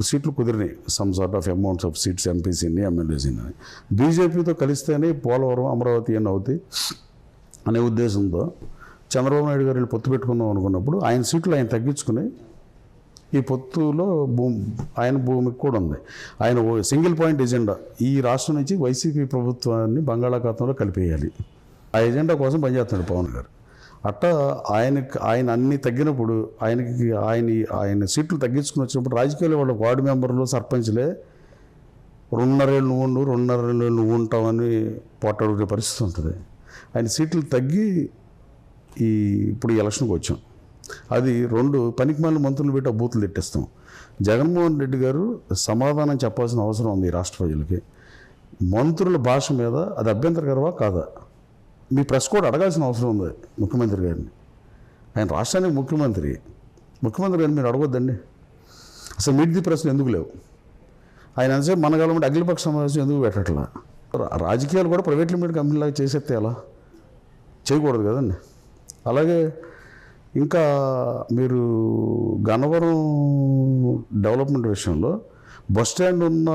సీట్లు కుదిరినాయి, some sort of amounts of seats, ఎంపీసీని ఎమ్మెల్యేసీని. బీజేపీతో కలిస్తేనే పోలవరం, అమరావతి అని అవుతాయి అనే ఉద్దేశంతో చంద్రబాబు నాయుడు గారు వెళ్ళి పొత్తు పెట్టుకుందాం అనుకున్నప్పుడు ఆయన సీట్లు ఆయన తగ్గించుకుని ఈ పొత్తులో ఆయన భూమికి కూడా ఉంది. ఆయన సింగిల్ పాయింట్ ఎజెండా, ఈ రాష్ట్రం నుంచి వైసీపీ ప్రభుత్వాన్ని బంగాళాఖాతంలో కలిపేయాలి, ఆ ఎజెండా కోసం పనిచేస్తున్నాడు పవన్ గారు. అట్టా ఆయన అన్ని తగ్గినప్పుడు ఆయన సీట్లు తగ్గించుకుని వచ్చినప్పుడు రాజకీయాల్లో వాళ్ళ వార్డు మెంబర్లు, సర్పంచ్లే 2.5 ఏళ్ళు నువ్వు ఉండు, 2.5 ఏళ్ళు నువ్వు ఉంటావని పోట్లాడుకునే పరిస్థితి ఉంటుంది. ఆయన సీట్లు తగ్గి ఇప్పుడు ఎలక్షన్కి వచ్చాం. అది 2 పనికిమాలిన మంత్రులు పెట్టి ఆ బూతులు తిట్టేస్తాం. జగన్మోహన్ రెడ్డి గారు సమాధానం చెప్పాల్సిన అవసరం ఉంది ఈ రాష్ట్ర ప్రజలకి. మంత్రుల భాష మీద అది అభ్యంతరకరమా కాదా, మీ ప్రెస్ కూడా అడగాల్సిన అవసరం ఉంది ముఖ్యమంత్రి గారిని. ఆయన రాష్ట్రానికి ముఖ్యమంత్రి గారిని మీరు అడగొద్దండి. అసలు మీట్ ది ప్రెస్లు ఎందుకు లేవు? ఆయన అంతసేపు మన గవర్నమెంట్ అఖిలపక్ష సమావేశం ఎందుకు పెట్టట్లా? రాజకీయాలు కూడా ప్రైవేట్ లిమిటెడ్ కంపెనీలాగా చేసేస్తే ఎలా? చేయకూడదు కదండి. అలాగే ఇంకా మీరు గన్నవరం డెవలప్మెంట్ విషయంలో బస్ స్టాండ్ ఉన్న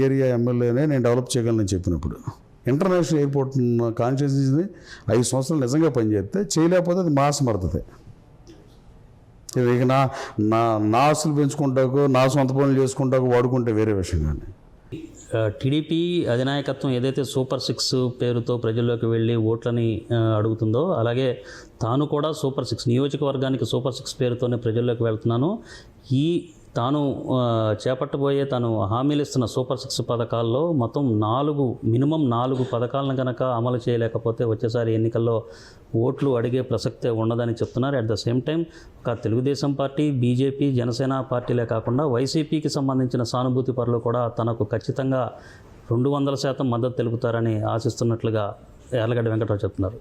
ఏరియా ఎమ్మెల్యేనే నేను డెవలప్ చేయగలను చెప్పినప్పుడు, ఇంటర్నేషనల్ ఎయిర్పోర్ట్ ఉన్న కాన్స్టిట్యూన్సీని 5 సంవత్సరాలు నిజంగా పనిచేస్తే చేయలేకపోతే అది మా అసమర్థతే. ఇక నా ఆస్తులు పెంచుకుంటాకు, నా సొంత పనులు చేసుకుంటాకు వాడుకుంటే వేరే విషయం. కానీ టీడీపీ అధినాయకత్వం ఏదైతే సూపర్ 6 పేరుతో ప్రజల్లోకి వెళ్ళి ఓట్లని అడుగుతుందో, అలాగే తాను కూడా సూపర్ 6 నియోజకవర్గానికి సూపర్ 6 పేరుతోనే ప్రజల్లోకి వెళ్తున్నాను. తాను చేపట్టబోయే, తాను హామీలు ఇస్తున్న సూపర్ 6 పథకాల్లో మొత్తం మినిమం 4 పథకాలను కనుక అమలు చేయలేకపోతే వచ్చేసారి ఎన్నికల్లో ఓట్లు అడిగే ప్రసక్తే ఉండదని చెప్తున్నారు. అట్ ద సేమ్ టైం ఒక తెలుగుదేశం పార్టీ, బీజేపీ, జనసేన పార్టీలే కాకుండా వైసీపీకి సంబంధించిన సానుభూతి పరులు కూడా తనకు ఖచ్చితంగా 200% మద్దతు తెలుపుతారని ఆశిస్తున్నట్లుగా యార్లగడ్డ వెంకటరావు చెప్తున్నారు.